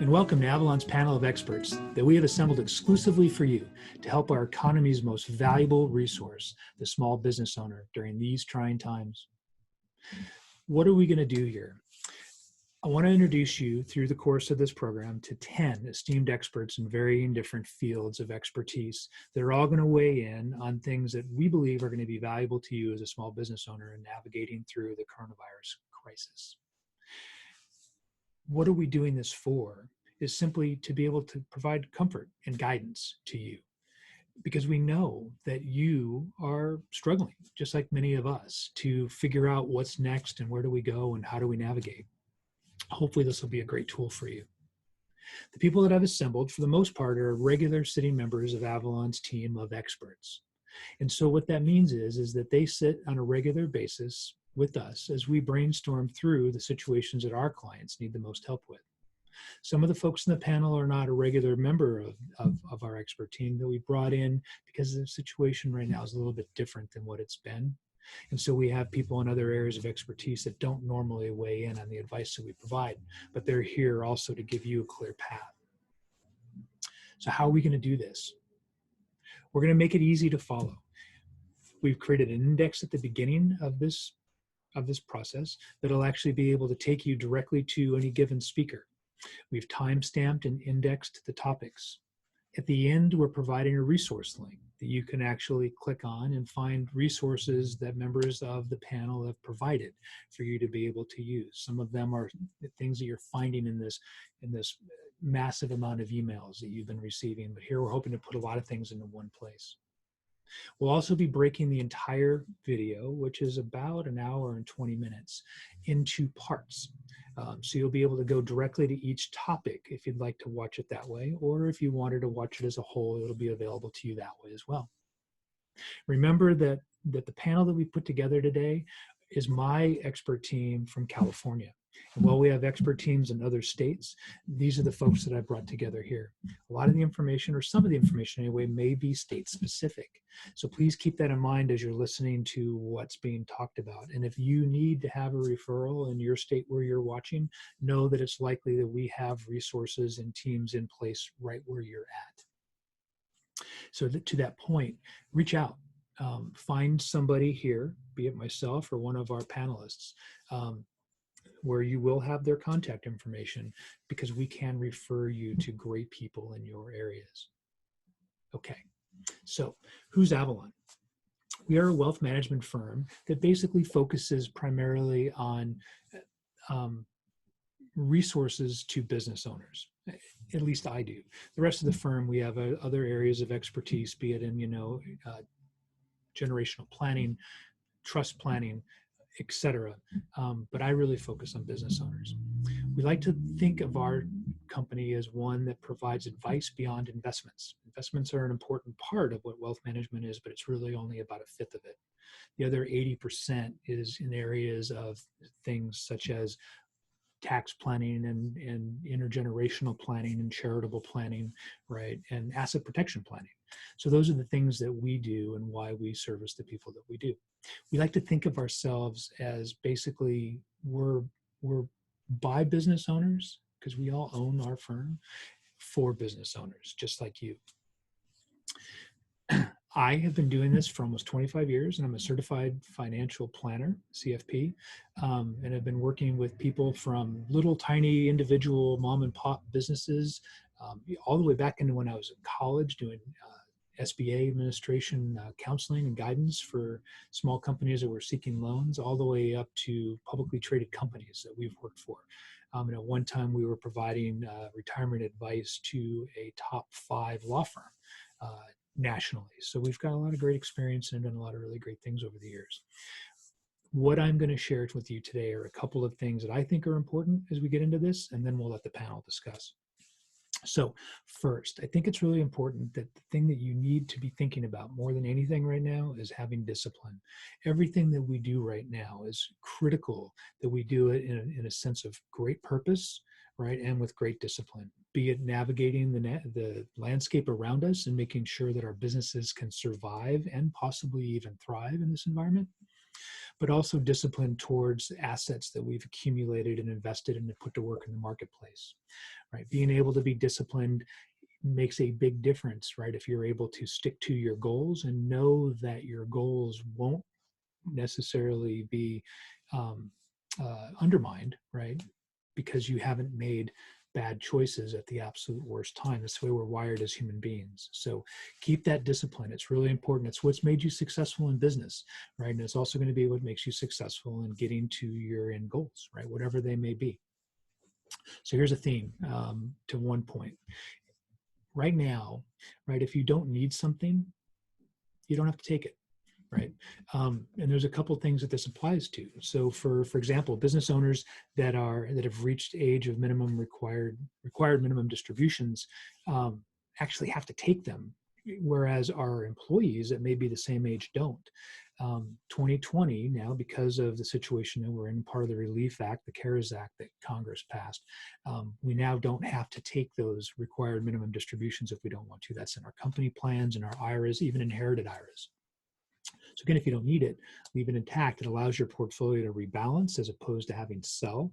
And welcome to Avalan's panel of experts that we have assembled exclusively for you to help our economy's most valuable resource, the small business owner, during these trying times. What are we going to do here? I want to introduce you through the course of this program to 10 esteemed experts in varying different fields of expertise that are all going to weigh in on things that we believe are going to be valuable to you as a small business owner in navigating through the coronavirus crisis. What are we doing this for? Is simply to be able to provide comfort and guidance to you, because we know that you are struggling, just like many of us, to figure out what's next and where do we go and how do we navigate. Hopefully this will be a great tool for you. The people that I've assembled, for the most part, are regular sitting members of Avalan's team of experts. And so what that means is that they sit on a regular basis with us as we brainstorm through the situations that our clients need the most help with. Some of the folks in the panel are not a regular member of our expert team that we brought in because the situation right now is a little bit different than what it's been. And so we have people in other areas of expertise that don't normally weigh in on the advice that we provide, but they're here also to give you a clear path. So how are we going to do this? We're going to make it easy to follow. We've created an index at the beginning of this process that'll actually be able to take you directly to any given speaker. We've time-stamped and indexed the topics. At the end, we're providing a resource link that you can actually click on and find resources that members of the panel have provided for you to be able to use. Some of them are things that you're finding in this massive amount of emails that you've been receiving, but here we're hoping to put a lot of things into one place. We'll also be breaking the entire video, which is about an hour and 20 minutes, into parts. So you'll be able to go directly to each topic if you'd like to watch it that way, or if you wanted to watch it as a whole, it'll be available to you that way as well. Remember that the panel that we put together today is my expert team from California. And while we have expert teams in other states, these are the folks that I brought together here. A lot of the information, or some of the information anyway, may be state specific. So please keep that in mind as you're listening to what's being talked about. And if you need to have a referral in your state where you're watching, know that it's likely that we have resources and teams in place right where you're at. So to that point, reach out. Find somebody here, be it myself or one of our panelists, where you will have their contact information, because we can refer you to great people in your areas. Okay, so who's Avalan? We are a wealth management firm that basically focuses primarily on resources to business owners. At least I do. The rest of the firm, we have other areas of expertise, be it in, generational planning, trust planning, etc. But I really focus on business owners. We like to think of our company as one that provides advice beyond investments. Investments are an important part of what wealth management is, but it's really only about a fifth of it. The other 80% is in areas of things such as tax planning and intergenerational planning and charitable planning, right? And asset protection planning. So those are the things that we do and why we service the people that we do. We like to think of ourselves as basically we're by business owners, because we all own our firm, for business owners, just like you. I have been doing this for almost 25 years, and I'm a certified financial planner, CFP, and I've been working with people from little tiny individual mom and pop businesses all the way back into when I was in college doing SBA administration counseling and guidance for small companies that were seeking loans, all the way up to publicly traded companies that we've worked for. And at one time we were providing retirement advice to a top 5 law firm nationally. So we've got a lot of great experience and done a lot of really great things over the years. What I'm going to share with you today are a couple of things that I think are important as we get into this, and then we'll let the panel discuss. So first, I think it's really important that the thing that you need to be thinking about more than anything right now is having discipline. Everything that we do right now is critical that we do it in a sense of great purpose, right, and with great discipline, be it navigating the landscape around us and making sure that our businesses can survive and possibly even thrive in this environment, but also discipline towards assets that we've accumulated and invested in and put to work in the marketplace, right? Being able to be disciplined makes a big difference, right? If you're able to stick to your goals and know that your goals won't necessarily be undermined, right? Because you haven't made bad choices at the absolute worst time. That's the way we're wired as human beings. So keep that discipline. It's really important. It's what's made you successful in business, right? And it's also going to be what makes you successful in getting to your end goals, right? Whatever they may be. So here's a theme to one point. Right now, right, if you don't need something, you don't have to take it, right? And there's a couple of things that this applies to. So for example, business owners that have reached age of minimum required minimum distributions actually have to take them, whereas our employees that may be the same age don't. 2020 now, because of the situation that we're in, part of the Relief Act, the CARES Act that Congress passed, we now don't have to take those required minimum distributions if we don't want to. That's in our company plans and our IRAs, even inherited IRAs. So again, if you don't need it, leave it intact. It allows your portfolio to rebalance as opposed to having to sell,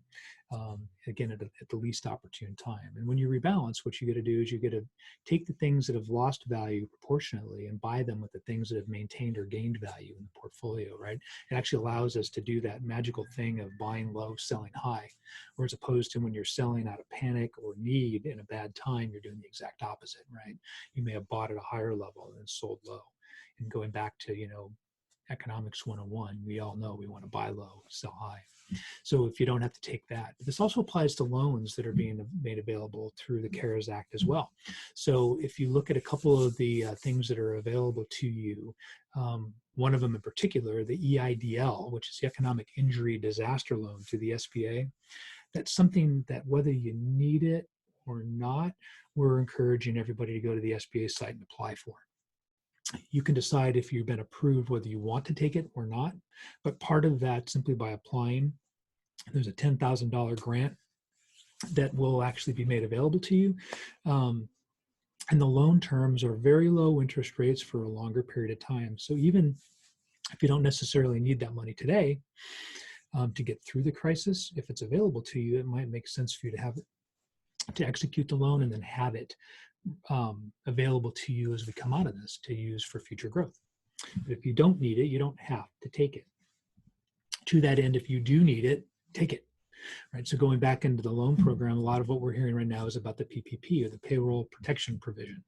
again, at the least opportune time. And when you rebalance, what you get to do is you get to take the things that have lost value proportionately and buy them with the things that have maintained or gained value in the portfolio, right? It actually allows us to do that magical thing of buying low, selling high, or as opposed to when you're selling out of panic or need in a bad time, you're doing the exact opposite, right? You may have bought at a higher level and sold low. And going back to, economics 101, we all know we want to buy low, sell high. So if you don't have to take that, but this also applies to loans that are being made available through the CARES Act as well. So if you look at a couple of the things that are available to you, one of them in particular, the EIDL, which is the Economic Injury Disaster Loan through the SBA, that's something that whether you need it or not, we're encouraging everybody to go to the SBA site and apply for. You can decide if you've been approved whether you want to take it or not, but part of that, simply by applying, there's a $10,000 grant that will actually be made available to you. And the loan terms are very low interest rates for a longer period of time. So even if you don't necessarily need that money today to get through the crisis, if it's available to you, it might make sense for you to have it, to execute the loan and then have it available to you as we come out of this to use for future growth. But if you don't need it, you don't have to take it. To that end, if you do need it, take it. Right. So going back into the loan program, a lot of what we're hearing right now is about the PPP, or the payroll protection provision.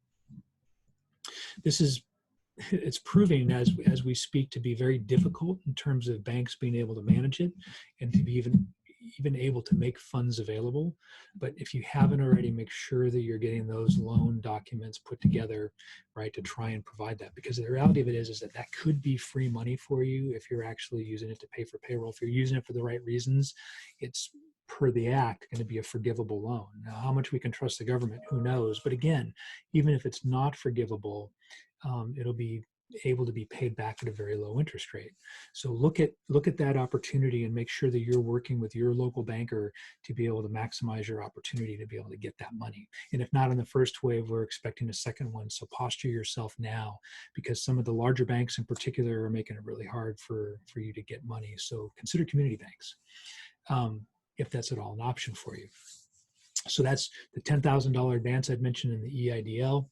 It's proving as we speak to be very difficult in terms of banks being able to manage it and to be even able to make funds available. But if you haven't already, make sure that you're getting those loan documents put together, right, to try and provide that. Because the reality of it is that could be free money for you if you're actually using it to pay for payroll. If you're using it for the right reasons, it's, per the act, going to be a forgivable loan. Now, how much we can trust the government, who knows? But again, even if it's not forgivable, it'll be able to be paid back at a very low interest rate. So look at that opportunity and make sure that you're working with your local banker to be able to maximize your opportunity to be able to get that money. And if not in the first wave, we're expecting a second one. So posture yourself now, because some of the larger banks in particular are making it really hard for you to get money. So consider community banks, if that's at all an option for you. So that's the $10,000 advance I'd mentioned in the EIDL,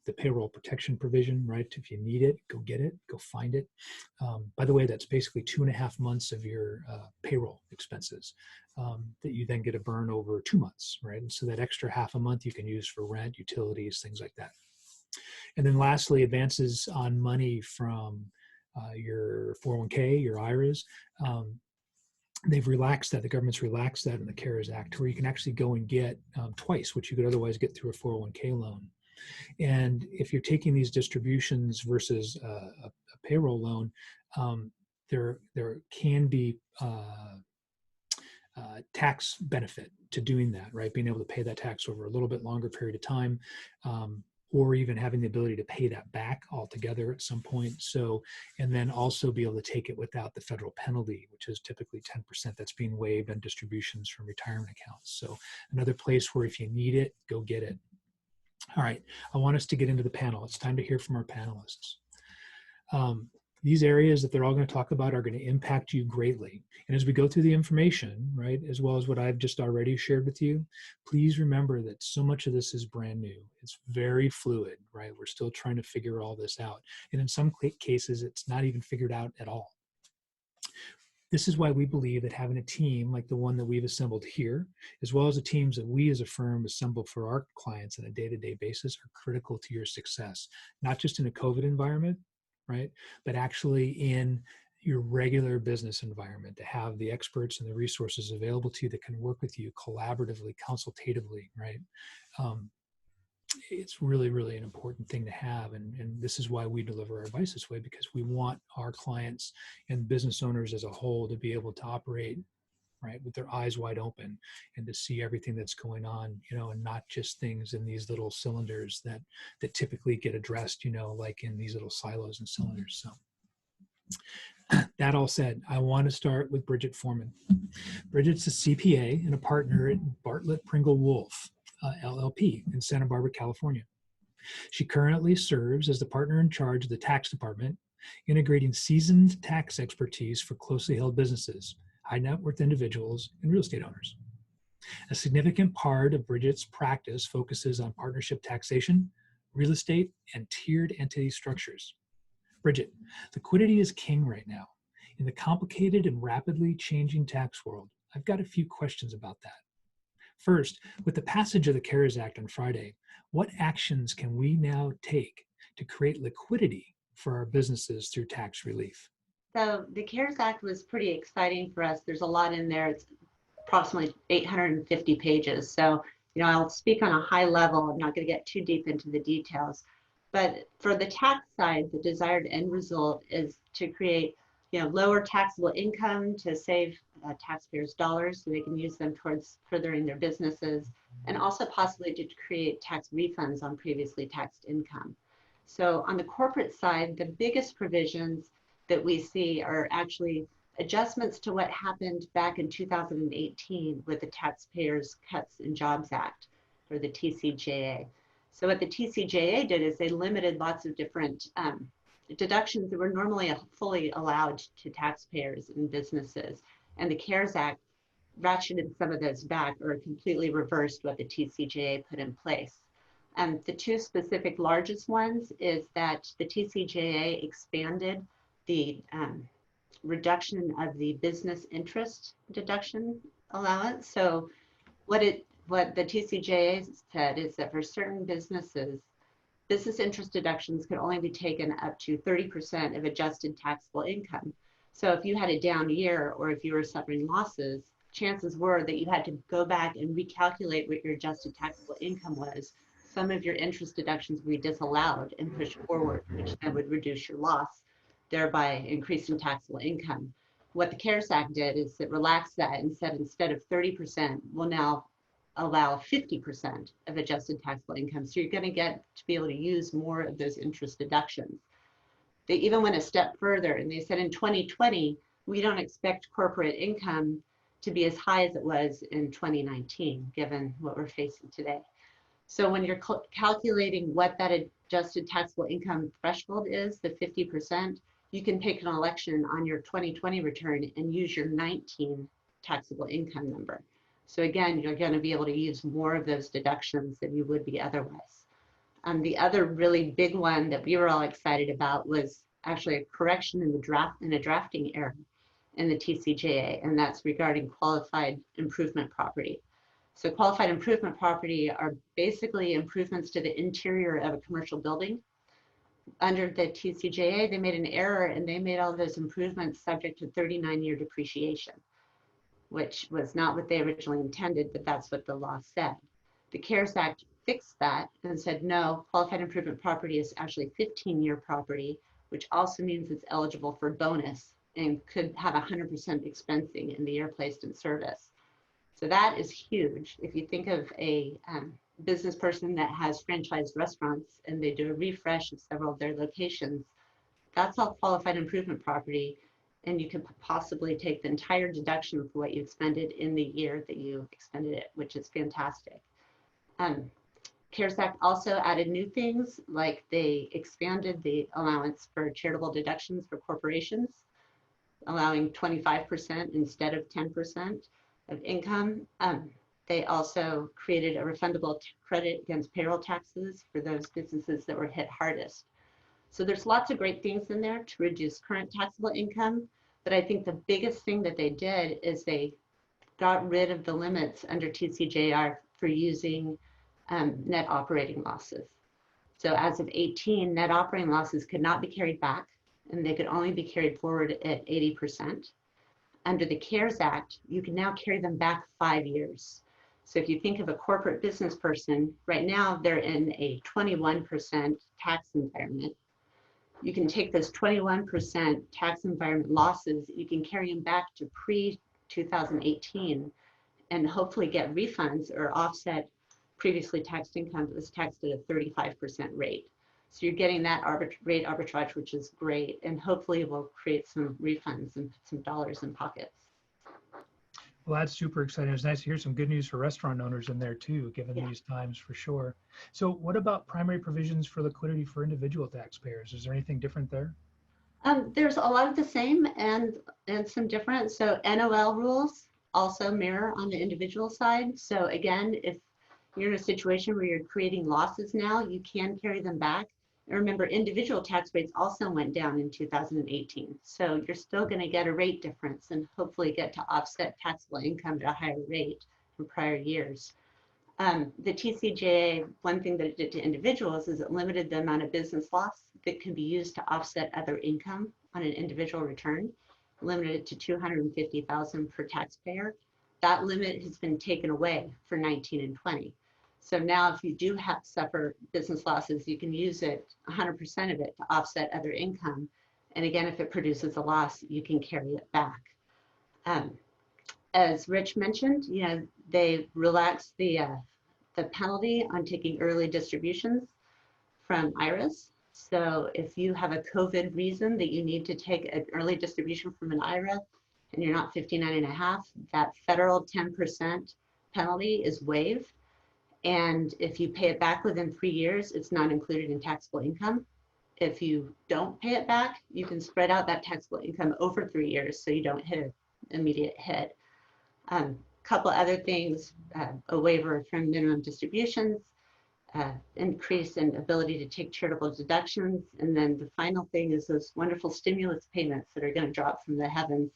the payroll protection provision, right? If you need it, go get it, go find it. By the way, that's basically 2.5 months of your payroll expenses that you then get to burn over 2 months, right? And so that extra half a month you can use for rent, utilities, things like that. And then lastly, advances on money from your 401k, your IRAs. They've relaxed that. The government's relaxed that in the CARES Act, where you can actually go and get twice what you could otherwise get through a 401k loan. And if you're taking these distributions versus a payroll loan, there can be tax benefit to doing that, right? Being able to pay that tax over a little bit longer period of time, or even having the ability to pay that back altogether at some point. So, and then also be able to take it without the federal penalty, which is typically 10% that's being waived on distributions from retirement accounts. So another place where if you need it, go get it. All right, I want us to get into the panel. It's time to hear from our panelists. These areas that they're all going to talk about are going to impact you greatly. And as we go through the information, right, as well as what I've just already shared with you, please remember that so much of this is brand new. It's very fluid, right? We're still trying to figure all this out. And in some cases, it's not even figured out at all. This is why we believe that having a team like the one that we've assembled here, as well as the teams that we as a firm assemble for our clients on a day-to-day basis, are critical to your success, not just in a COVID environment, right, but actually in your regular business environment, to have the experts and the resources available to you that can work with you collaboratively, consultatively, right? It's really, really an important thing to have. And this is why we deliver our advice this way, because we want our clients and business owners as a whole to be able to operate, right, with their eyes wide open and to see everything that's going on, and not just things in these little cylinders that typically get addressed, like in these little silos and cylinders. So that all said, I want to start with Bridget Foreman. Bridget's a CPA and a partner at Bartlett, Pringle Wolf, LLP in Santa Barbara, California. She currently serves as the partner in charge of the tax department, integrating seasoned tax expertise for closely held businesses, high net worth individuals, and real estate owners. A significant part of Bridget's practice focuses on partnership taxation, real estate, and tiered entity structures. Bridget, liquidity is king right now. In the complicated and rapidly changing tax world, I've got a few questions about that. First, with the passage of the CARES Act on Friday, what actions can we now take to create liquidity for our businesses through tax relief? So the CARES Act was pretty exciting for us. There's a lot in there. It's approximately 850 pages. So, I'll speak on a high level. I'm not going to get too deep into the details. But for the tax side, the desired end result is to create, lower taxable income to save taxpayers' dollars so they can use them towards furthering their businesses, and also possibly to create tax refunds on previously taxed income. So on the corporate side, the biggest provisions that we see are actually adjustments to what happened back in 2018 with the Taxpayers Cuts and Jobs Act, or the TCJA. So what the TCJA did is they limited lots of different deductions that were normally fully allowed to taxpayers and businesses. And the CARES Act ratcheted some of those back or completely reversed what the TCJA put in place. The two specific largest ones is that the TCJA expanded the reduction of the business interest deduction allowance. So what the TCJA said is that for certain businesses, business interest deductions could only be taken up to 30% of adjusted taxable income. So if you had a down year or if you were suffering losses, chances were that you had to go back and recalculate what your adjusted taxable income was. Some of your interest deductions would be disallowed and pushed forward, which then would reduce your loss, thereby increasing taxable income. What the CARES Act did is it relaxed that and said instead of 30%, we'll now allow 50% of adjusted taxable income. So you're going to get to be able to use more of those interest deductions. They even went a step further and they said in 2020, we don't expect corporate income to be as high as it was in 2019, given what we're facing today. So when you're calculating what that adjusted taxable income threshold is, the 50%, you can take an election on your 2020 return and use your 19 taxable income number. So again, you're going to be able to use more of those deductions than you would be otherwise. The other really big one that we were all excited about was actually a correction in a drafting error in the TCJA, and that's regarding qualified improvement property. So qualified improvement property are basically improvements to the interior of a commercial building. Under the TCJA, they made an error and they made all those improvements subject to 39-year depreciation, which was not what they originally intended, but that's what the law said. The CARES Act fixed that and said, no, qualified improvement property is actually 15-year property, which also means it's eligible for bonus and could have 100% expensing in the year placed in service. So that is huge. If you think of a business person that has franchised restaurants and they do a refresh of several of their locations, that's all qualified improvement property. And you could possibly take the entire deduction for what you expended in the year that you expended it, which is fantastic. CARES Act also added new things, like they expanded the allowance for charitable deductions for corporations, allowing 25% instead of 10% of income. They also created a refundable credit against payroll taxes for those businesses that were hit hardest. So there's lots of great things in there to reduce current taxable income, but I think the biggest thing that they did is they got rid of the limits under TCJR for using net operating losses. So as of 18, net operating losses could not be carried back, and they could only be carried forward at 80%. Under the CARES Act, you can now carry them back 5 years. So if you think of a corporate business person, right now they're in a 21% tax environment. You can take those 21% tax environment losses, you can carry them back to pre-2018 and hopefully get refunds or offset previously taxed income that was taxed at a 35% rate. So you're getting that rate arbitrage, which is great, and hopefully will create some refunds and put some dollars in pockets. Well, that's super exciting. It's nice to hear some good news for restaurant owners in there too, given these times for sure. So what about primary provisions for liquidity for individual taxpayers? Is there anything different there? There's a lot of the same and some different. So NOL rules also mirror on the individual side. So again, if you're in a situation where you're creating losses now, you can carry them back. And remember, individual tax rates also went down in 2018. So you're still going to get a rate difference and hopefully get to offset taxable income at a higher rate from prior years. The TCJA, one thing that it did to individuals is it limited the amount of business loss that can be used to offset other income on an individual return, limited it to $250,000 per taxpayer. That limit has been taken away for 19 and 20. So now if you do suffer business losses, you can use it, 100% of it, to offset other income. And again, if it produces a loss, you can carry it back. As Rich mentioned, they relaxed the penalty on taking early distributions from IRAs. So if you have a COVID reason that you need to take an early distribution from an IRA and you're not 59 and a half, that federal 10% penalty is waived. And if you pay it back within 3 years, it's not included in taxable income. If you don't pay it back, you can spread out that taxable income over 3 years so you don't hit an immediate hit. Couple other things, a waiver from minimum distributions, increase in ability to take charitable deductions. And then the final thing is those wonderful stimulus payments that are going to drop from the heavens.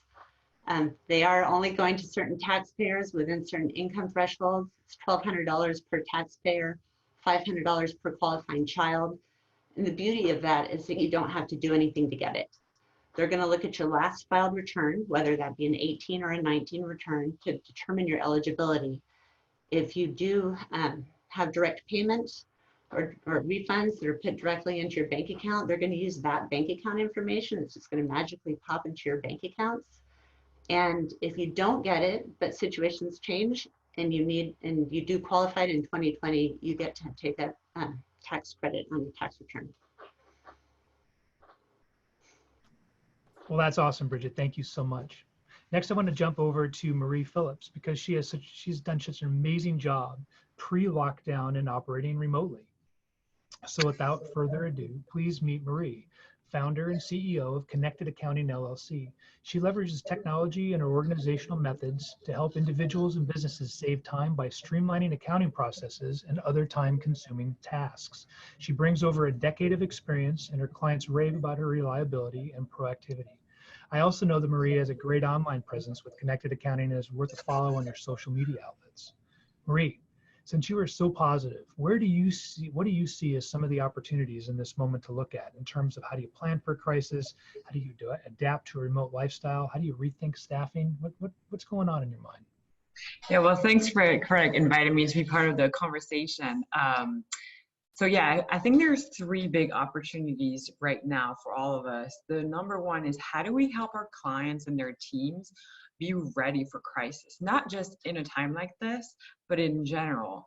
They are only going to certain taxpayers within certain income thresholds. It's $1,200 per taxpayer, $500 per qualifying child. And the beauty of that is that you don't have to do anything to get it. They're going to look at your last filed return, whether that be an 18 or a 19 return, to determine your eligibility. If you do have direct payments or refunds that are put directly into your bank account, they're going to use that bank account information. It's just going to magically pop into your bank accounts. And if you don't get it, but situations change and you do qualify in 2020, you get to take that tax credit on your tax return. Well, that's awesome, Bridget. Thank you so much. Next, I want to jump over to Marie Phillips because she's done such an amazing job pre-lockdown and operating remotely. So without further ado, please meet Marie, founder and CEO of Connected Accounting LLC. She leverages technology and her organizational methods to help individuals and businesses save time by streamlining accounting processes and other time-consuming tasks. She brings over a decade of experience, and her clients rave about her reliability and proactivity. I also know that Marie has a great online presence with Connected Accounting and is worth a follow on your social media outlets. Marie, since you are so positive, what do you see as some of the opportunities in this moment to look at in terms of how do you plan for a crisis? How do you adapt to a remote lifestyle? How do you rethink staffing? What's going on in your mind? Yeah, well, thanks for inviting me to be part of the conversation. So yeah, I think there's 3 big opportunities right now for all of us. The number one is, how do we help our clients and their teams be ready for crisis, not just in a time like this, but in general.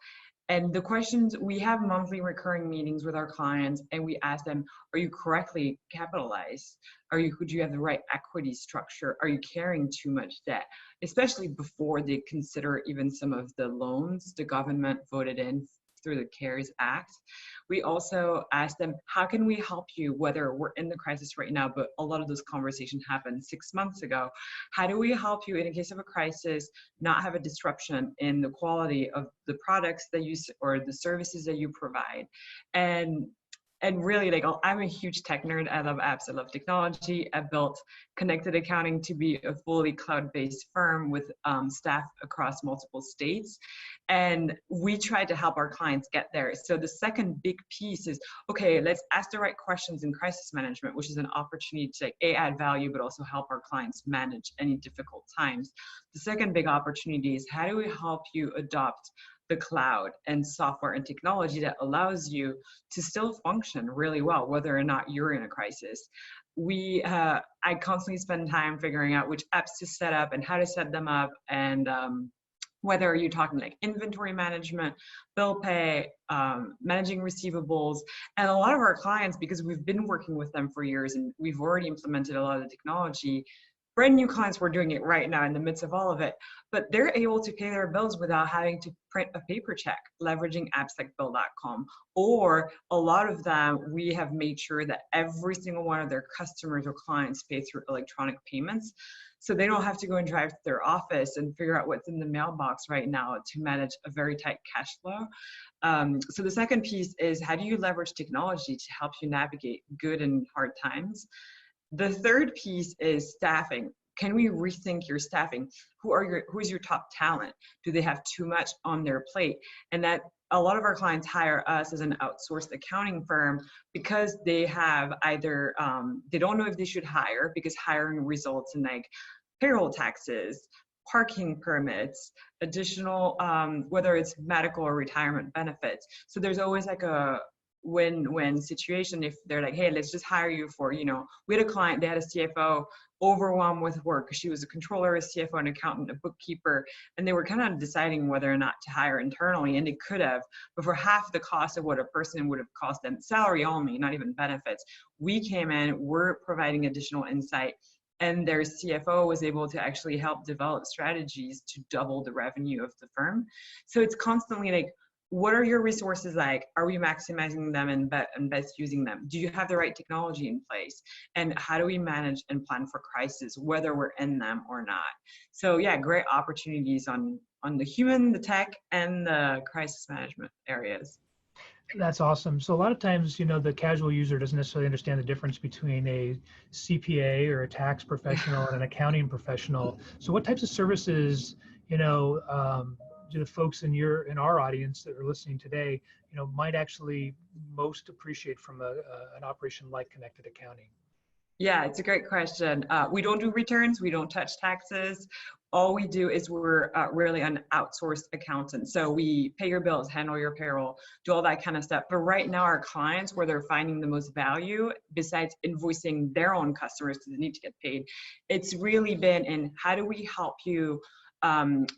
And the questions, we have monthly recurring meetings with our clients, and we ask them, are you correctly capitalized? Do you have the right equity structure? Are you carrying too much debt? Especially before they consider even some of the loans the government voted in through the CARES Act. We also asked them, how can we help you, whether we're in the crisis right now, but a lot of those conversations happened 6 months ago. How do we help you in a case of a crisis, not have a disruption in the quality of the products that you, or the services that you provide? And really, like, I'm a huge tech nerd. I love apps. I love technology. I built Connected Accounting to be a fully cloud-based firm with staff across multiple states. And we tried to help our clients get there. So the second big piece is, okay, let's ask the right questions in crisis management, which is an opportunity to, like, add value, but also help our clients manage any difficult times. The second big opportunity is, how do we help you adopt the cloud and software and technology that allows you to still function really well, whether or not you're in a crisis? I constantly spend time figuring out which apps to set up and how to set them up, and whether you're talking like inventory management, bill pay, managing receivables. And a lot of our clients, because we've been working with them for years and we've already implemented a lot of the technology, brand new clients, we're doing it right now in the midst of all of it, but they're able to pay their bills without having to print a paper check, leveraging apps like bill.com. Or a lot of them, we have made sure that every single one of their customers or clients pay through electronic payments. So they don't have to go and drive to their office and figure out what's in the mailbox right now to manage a very tight cash flow. So the second piece is, how do you leverage technology to help you navigate good and hard times? The third piece is staffing. Can we rethink your staffing? Who's your top talent? Do they have too much on their plate? And that a lot of our clients hire us as an outsourced accounting firm because they have either, they don't know if they should hire, because hiring results in like payroll taxes, parking permits, additional, whether it's medical or retirement benefits. So there's always like a win-win situation if they're like, hey, let's just hire you for, we had a client, they had a CFO overwhelmed with work because she was a controller, a CFO, an accountant, a bookkeeper, and they were kind of deciding whether or not to hire internally, and they could have, but for half the cost of what a person would have cost them, salary only, not even benefits. We came in, we're providing additional insight, and their CFO was able to actually help develop strategies to double the revenue of the firm. So it's constantly like, what are your resources like? Are we maximizing them and best using them? Do you have the right technology in place? And how do we manage and plan for crisis, whether we're in them or not? So yeah, great opportunities on the human, the tech, and the crisis management areas. That's awesome. So a lot of times, the casual user doesn't necessarily understand the difference between a CPA or a tax professional and an accounting professional. So what types of services, do the folks in our audience that are listening today, might actually most appreciate from an operation like Connected Accounting? Yeah, it's a great question. We don't do returns. We don't touch taxes. All we do is we're really an outsourced accountant. So we pay your bills, handle your payroll, do all that kind of stuff. But right now our clients, where they're finding the most value, besides invoicing their own customers because they need to get paid, it's really been in, how do we help you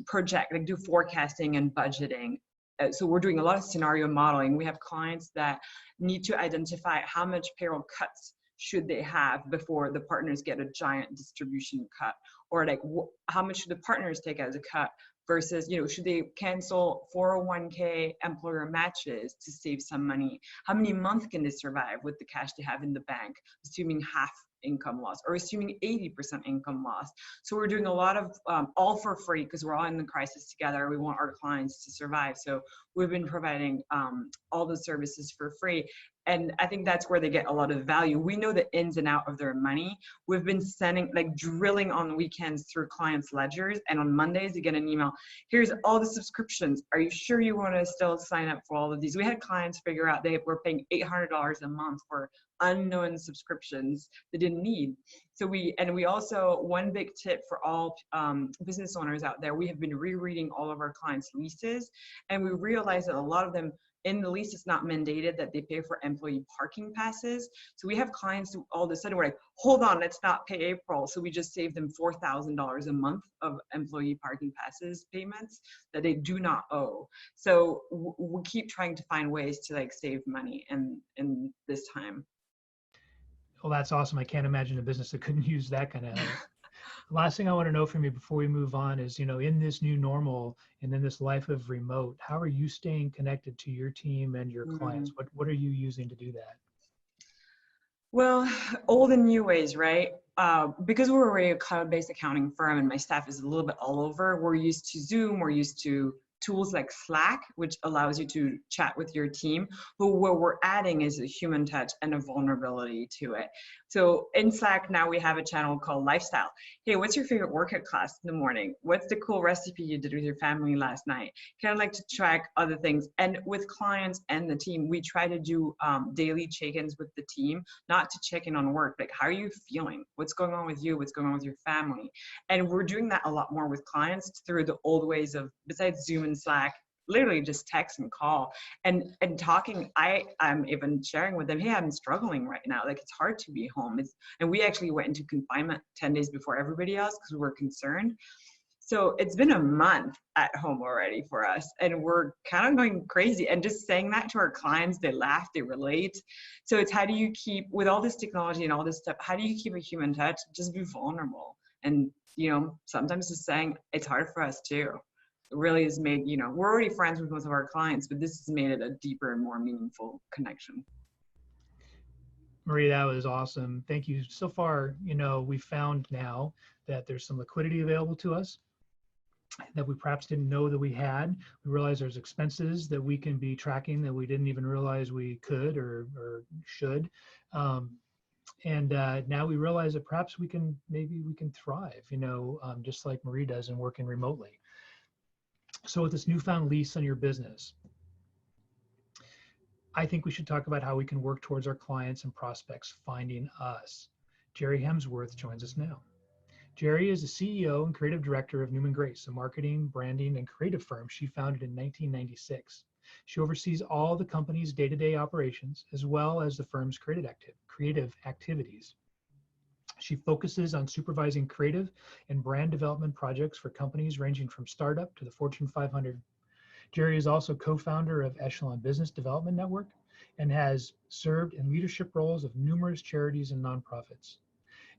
project, like do forecasting and budgeting. So we're doing a lot of scenario modeling. We have clients that need to identify how much payroll cuts should they have before the partners get a giant distribution cut, or like how much should the partners take as a cut versus, should they cancel 401k employer matches to save some money? How many months can they survive with the cash they have in the bank, assuming half income loss or assuming 80% income loss? So we're doing a lot of all for free because we're all in the crisis together. We want our clients to survive. So we've been providing all the services for free. And I think that's where they get a lot of value. We know the ins and out of their money. We've been drilling on weekends through clients' ledgers. And on Mondays, you get an email. Here's all the subscriptions. Are you sure you want to still sign up for all of these? We had clients figure out they were paying $800 a month for unknown subscriptions they didn't need. So we also, one big tip for all business owners out there, we have been rereading all of our clients' leases, and we realized that a lot of them, in the lease, it's not mandated that they pay for employee parking passes. So we have clients who all of a sudden were like, hold on, let's not pay April. So we just saved them $4,000 a month of employee parking passes payments that they do not owe. So we keep trying to find ways to save money in this time. Well, that's awesome. I can't imagine a business that couldn't use that kind of help. Last thing I want to know from you before we move on is, in this new normal and in this life of remote, how are you staying connected to your team and your clients? What are you using to do that? Well, old and new ways, right? Because we're already a cloud-based accounting firm and my staff is a little bit all over, we're used to Zoom, we're used to tools like Slack, which allows you to chat with your team. But what we're adding is a human touch and a vulnerability to it. So in Slack now we have a channel called Lifestyle. Hey, what's your favorite workout class in the morning? What's the cool recipe you did with your family last night? Kind of like to track other things. And with clients and the team, we try to do daily check-ins with the team, not to check in on work, like how are you feeling? What's going on with you? What's going on with your family? And we're doing that a lot more with clients through the old ways of, besides Zoom and Slack, literally just text and call and talking. I'm even sharing with them, hey, I'm struggling right now. Like it's hard to be home. And we actually went into confinement 10 days before everybody else because we were concerned. So it's been a month at home already for us and we're kind of going crazy and just saying that to our clients, they laugh, they relate. So it's how do you keep, with all this technology and all this stuff, how do you keep a human touch? Just be vulnerable. And, sometimes just saying it's hard for us too. It really has made, we're already friends with most of our clients, but this has made it a deeper and more meaningful connection. Marie, that was awesome. Thank you. So far, we found now that there's some liquidity available to us that we perhaps didn't know that we had. We realize there's expenses that we can be tracking that we didn't even realize we could or should. And now we realize that perhaps maybe we can thrive, just like Marie does in working remotely. So with this newfound lease on your business, I think we should talk about how we can work towards our clients and prospects finding us. Jerri Hemsworth joins us now. Jerri is the CEO and creative director of Newman, a marketing, branding, and creative firm she founded in 1996. She oversees all the company's day-to-day operations, as well as the firm's creative activities. She focuses on supervising creative and brand development projects for companies ranging from startup to the Fortune 500. Jerri is also co-founder of Echelon Business Development Network and has served in leadership roles of numerous charities and nonprofits.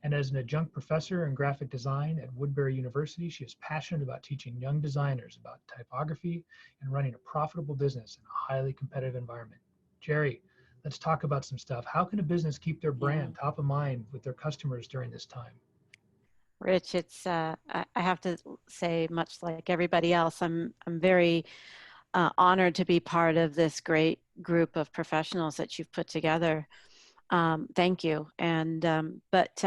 And as an adjunct professor in graphic design at Woodbury University, she is passionate about teaching young designers about typography and running a profitable business in a highly competitive environment. Jerri, let's talk about some stuff. How can a business keep their brand top of mind with their customers during this time? Rich, it's I have to say, much like everybody else, I'm very honored to be part of this great group of professionals that you've put together. Thank you. And but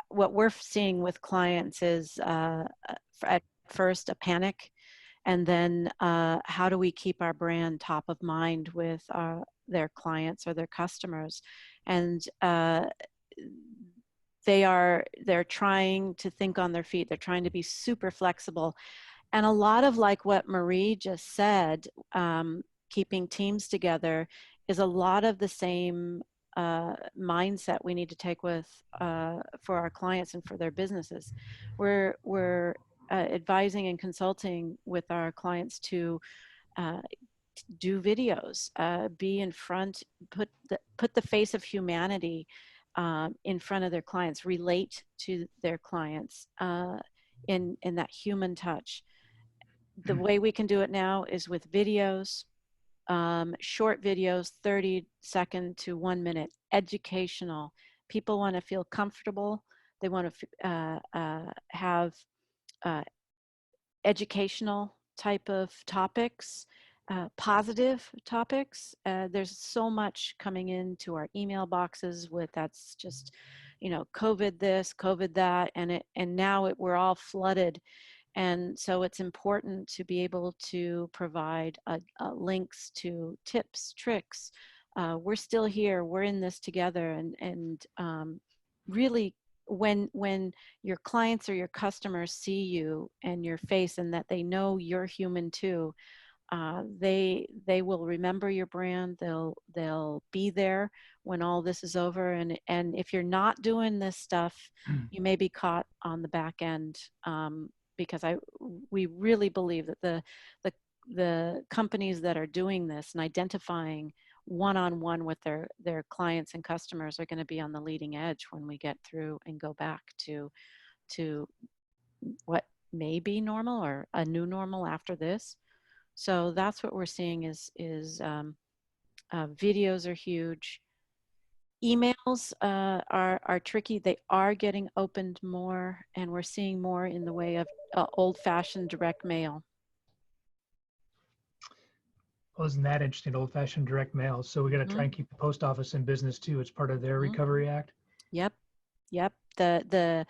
what we're seeing with clients is at first a panic, and then how do we keep our brand top of mind with their clients or their customers? And they're trying to think on their feet. They're trying to be super flexible. And a lot of like what Marie just said, keeping teams together is a lot of the same mindset we need to take with for our clients and for their businesses. We're advising and consulting with our clients to do videos, be in front, put the face of humanity in front of their clients, relate to their clients in that human touch. The way we can do it now is with videos, short videos, 30-second to 1 minute, educational. People want to feel comfortable. They want to have educational type of topics, positive topics. There's so much coming into our email boxes with that's just, COVID this, COVID that, and now we're all flooded. And so it's important to be able to provide links to tips, tricks. We're still here. We're in this together. And really, when your clients or your customers see you and your face and that they know you're human too, they will remember your brand. They'll be there when all this is over. And if you're not doing this stuff, you may be caught on the back end. Because we really believe that the companies that are doing this and identifying one-on-one with their clients and customers are going to be on the leading edge when we get through and go back to what may be normal or a new normal after this. So that's what we're seeing is videos are huge. Emails are tricky. They are getting opened more, and we're seeing more in the way of old-fashioned direct mail. Well, isn't that interesting? Old-fashioned direct mail. So we got to try and keep the post office in business too. It's part of their Recovery Act. Yep, yep. The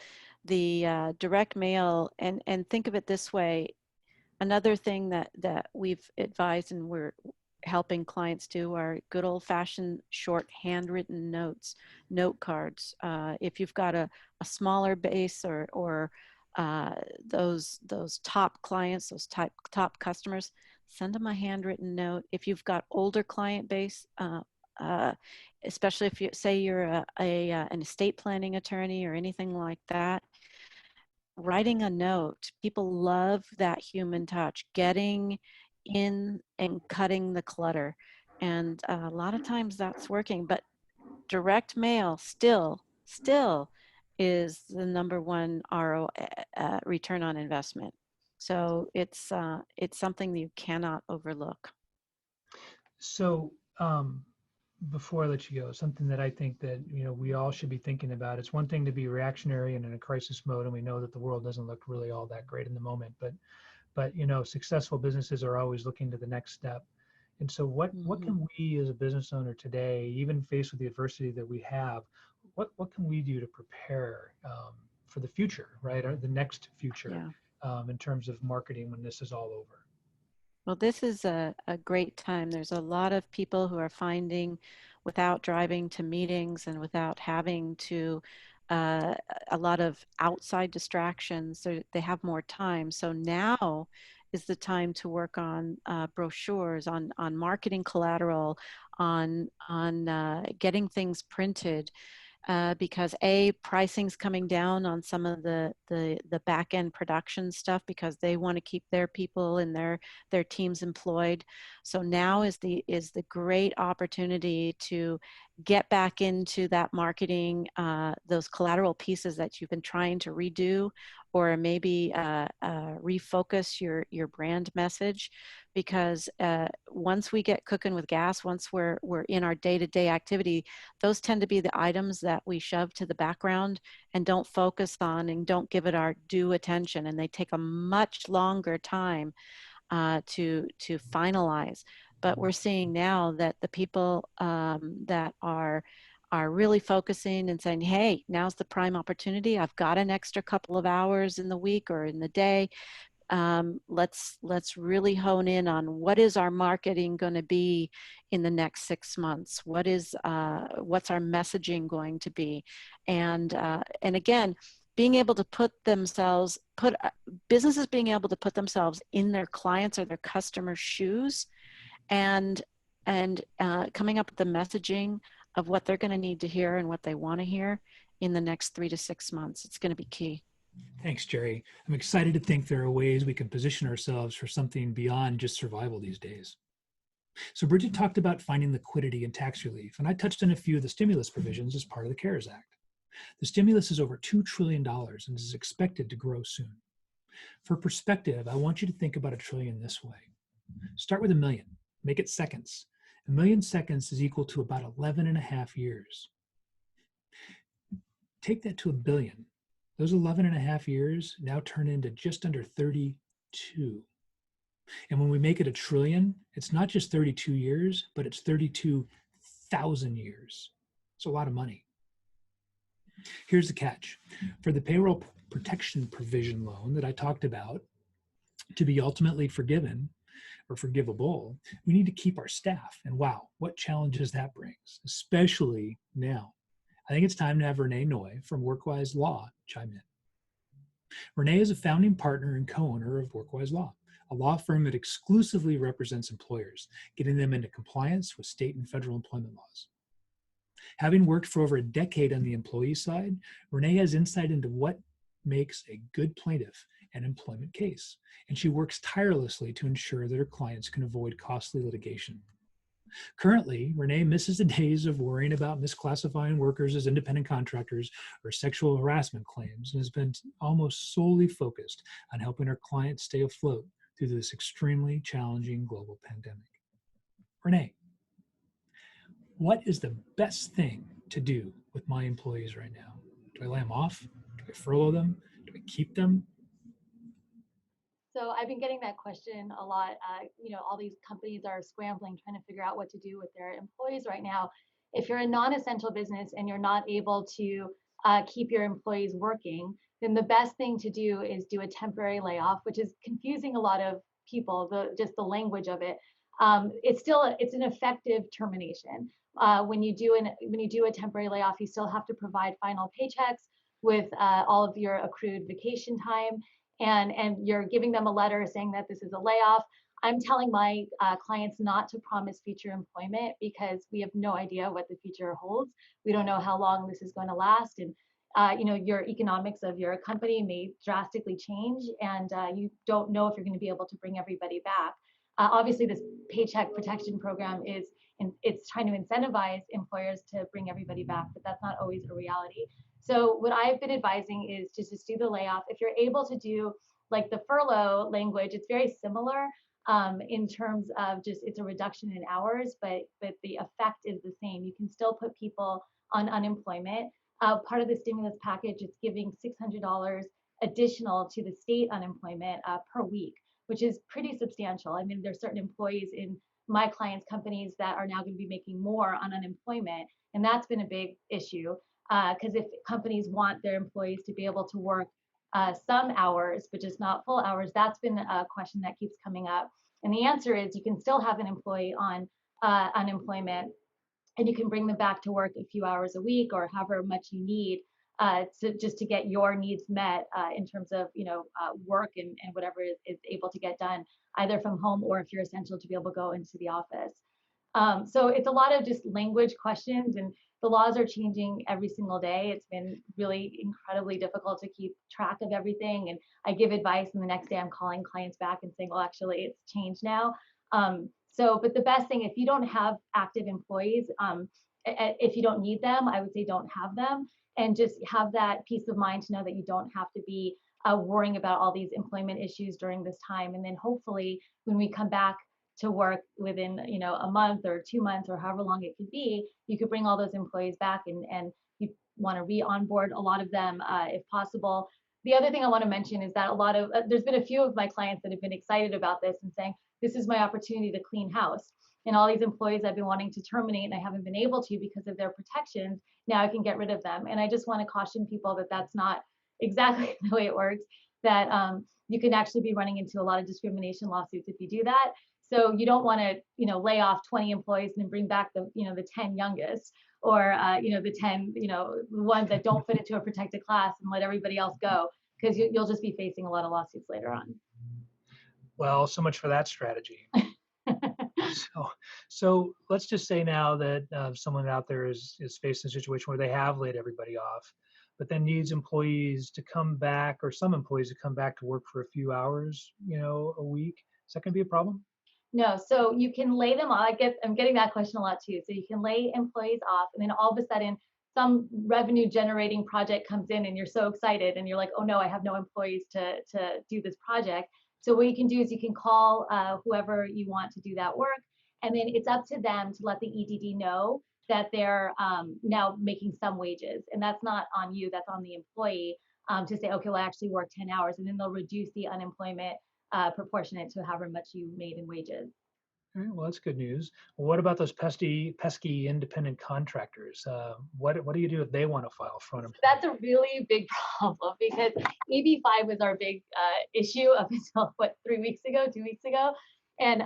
direct mail, and think of it this way. Another thing that we've advised and we're helping clients do are good old-fashioned short handwritten notes, note cards. If you've got a smaller base or those top clients, those top customers, send them a handwritten note. If you've got older client base, especially if you say you're an estate planning attorney or anything like that, writing a note, people love that human touch, getting in and cutting the clutter. And a lot of times that's working, but direct mail still is the number one return on investment. So it's something that you cannot overlook. So before I let you go, something that I think that we all should be thinking about. It's one thing to be reactionary and in a crisis mode, and we know that the world doesn't look really all that great in the moment. But successful businesses are always looking to the next step. And so, what can we as a business owner today, even faced with the adversity that we have, what can we do to prepare for the future, right, or the next future, in terms of marketing when this is all over? Well, this is a great time. There's a lot of people who are finding, without driving to meetings and without having to, a lot of outside distractions, they have more time. So now is the time to work on brochures, on marketing collateral, on getting things printed. Because pricing's coming down on some of the back end production stuff because they want to keep their people and their teams employed. So now is the great opportunity to get back into that marketing, those collateral pieces that you've been trying to redo, or maybe refocus your brand message. Because once we get cooking with gas, once we're in our day-to-day activity, those tend to be the items that we shove to the background and don't focus on and don't give it our due attention. And they take a much longer time to finalize. But we're seeing now that the people that are really focusing and saying, hey, now's the prime opportunity. I've got an extra couple of hours in the week or in the day. Let's really hone in on what is our marketing going to be in the next 6 months. What's our messaging going to be, and again, being able to businesses being able to put themselves in their clients or their customers' shoes, and coming up with the messaging of what they're going to need to hear and what they want to hear in the next 3 to 6 months. It's going to be key. Thanks, Jerri. I'm excited to think there are ways we can position ourselves for something beyond just survival these days. So Bridget talked about finding liquidity and tax relief, and I touched on a few of the stimulus provisions as part of the CARES Act. The stimulus is over $2 trillion and is expected to grow soon. For perspective, I want you to think about $1 trillion this way. Start with $1 million, make it seconds. 1 million seconds is equal to about 11.5 years. Take that to $1 billion. Those 11.5 years now turn into just under 32. And when we make it $1 trillion, it's not just 32 years, but it's 32,000 years. It's a lot of money. Here's the catch. For the payroll protection provision loan that I talked about to be ultimately forgiven or forgivable, we need to keep our staff. And wow, what challenges that brings, especially now. I think it's time to have Renee Noy from WorkWise Law chime in. Renee is a founding partner and co-owner of WorkWise Law, a law firm that exclusively represents employers, getting them into compliance with state and federal employment laws. Having worked for over a decade on the employee side, Renee has insight into what makes a good plaintiff an employment case, and she works tirelessly to ensure that her clients can avoid costly litigation. Currently, Renee misses the days of worrying about misclassifying workers as independent contractors or sexual harassment claims, and has been almost solely focused on helping her clients stay afloat through this extremely challenging global pandemic. Renee, what is the best thing to do with my employees right now? Do I lay them off? Do I furlough them? Do I keep them? So I've been getting that question a lot. All these companies are scrambling, trying to figure out what to do with their employees right now. If you're a non-essential business and you're not able to keep your employees working, then the best thing to do is do a temporary layoff, which is confusing a lot of people. Just the language of it. It's an effective termination. When you do a temporary layoff, you still have to provide final paychecks with all of your accrued vacation time. And you're giving them a letter saying that this is a layoff. I'm telling my clients not to promise future employment because we have no idea what the future holds. We don't know how long this is going to last, and your economics of your company may drastically change, and you don't know if you're going to be able to bring everybody back. Obviously, this paycheck protection program it's trying to incentivize employers to bring everybody back, but that's not always a reality. So what I've been advising is to just do the layoff. If you're able to do like the furlough language, it's very similar in terms of just it's a reduction in hours, but the effect is the same. You can still put people on unemployment. Part of the stimulus package, it's giving $600 additional to the state unemployment per week, which is pretty substantial. I mean, there's certain employees in my clients' companies that are now going to be making more on unemployment, and that's been a big issue. Because if companies want their employees to be able to work some hours, but just not full hours, that's been a question that keeps coming up. And the answer is you can still have an employee on unemployment, and you can bring them back to work a few hours a week or however much you need just to get your needs met in terms of work and whatever is able to get done, either from home or if you're essential to be able to go into the office. So it's a lot of just language questions, and the laws are changing every single day. It's been really incredibly difficult to keep track of everything. And I give advice, and the next day I'm calling clients back and saying, well, actually, it's changed now. But the best thing, if you don't have active employees, if you don't need them, I would say don't have them, and just have that peace of mind to know that you don't have to be worrying about all these employment issues during this time. And then hopefully when we come back to work within a month or 2 months or however long it could be, you could bring all those employees back, and you want to re-onboard a lot of them if possible. The other thing I want to mention is that there's been a few of my clients that have been excited about this and saying, this is my opportunity to clean house. And all these employees I've been wanting to terminate and I haven't been able to because of their protections, now I can get rid of them. And I just want to caution people that that's not exactly the way it works, that you can actually be running into a lot of discrimination lawsuits if you do that. So you don't want to, lay off 20 employees and then bring back the 10 youngest, or, the 10, ones that don't fit into a protected class and let everybody else go, because you'll just be facing a lot of lawsuits later on. Well, so much for that strategy. So let's just say now that someone out there is facing a situation where they have laid everybody off, but then needs employees to come back, or some employees to come back to work for a few hours, a week. Is that going to be a problem? No, so you can lay them off. I'm getting that question a lot too. So you can lay employees off, and then all of a sudden some revenue generating project comes in and you're so excited and you're like, oh no, I have no employees to do this project. So what you can do is you can call whoever you want to do that work, and then it's up to them to let the EDD know that they're now making some wages, and that's not on you, that's on the employee to say, okay, well, I actually worked 10 hours, and then they'll reduce the unemployment proportionate to however much you made in wages. All right, well, that's good news. Well, what about those pesky independent contractors? What do you do if they want to file for unemployment? That's a really big problem, because AB5 was our big issue up until 2 weeks ago. And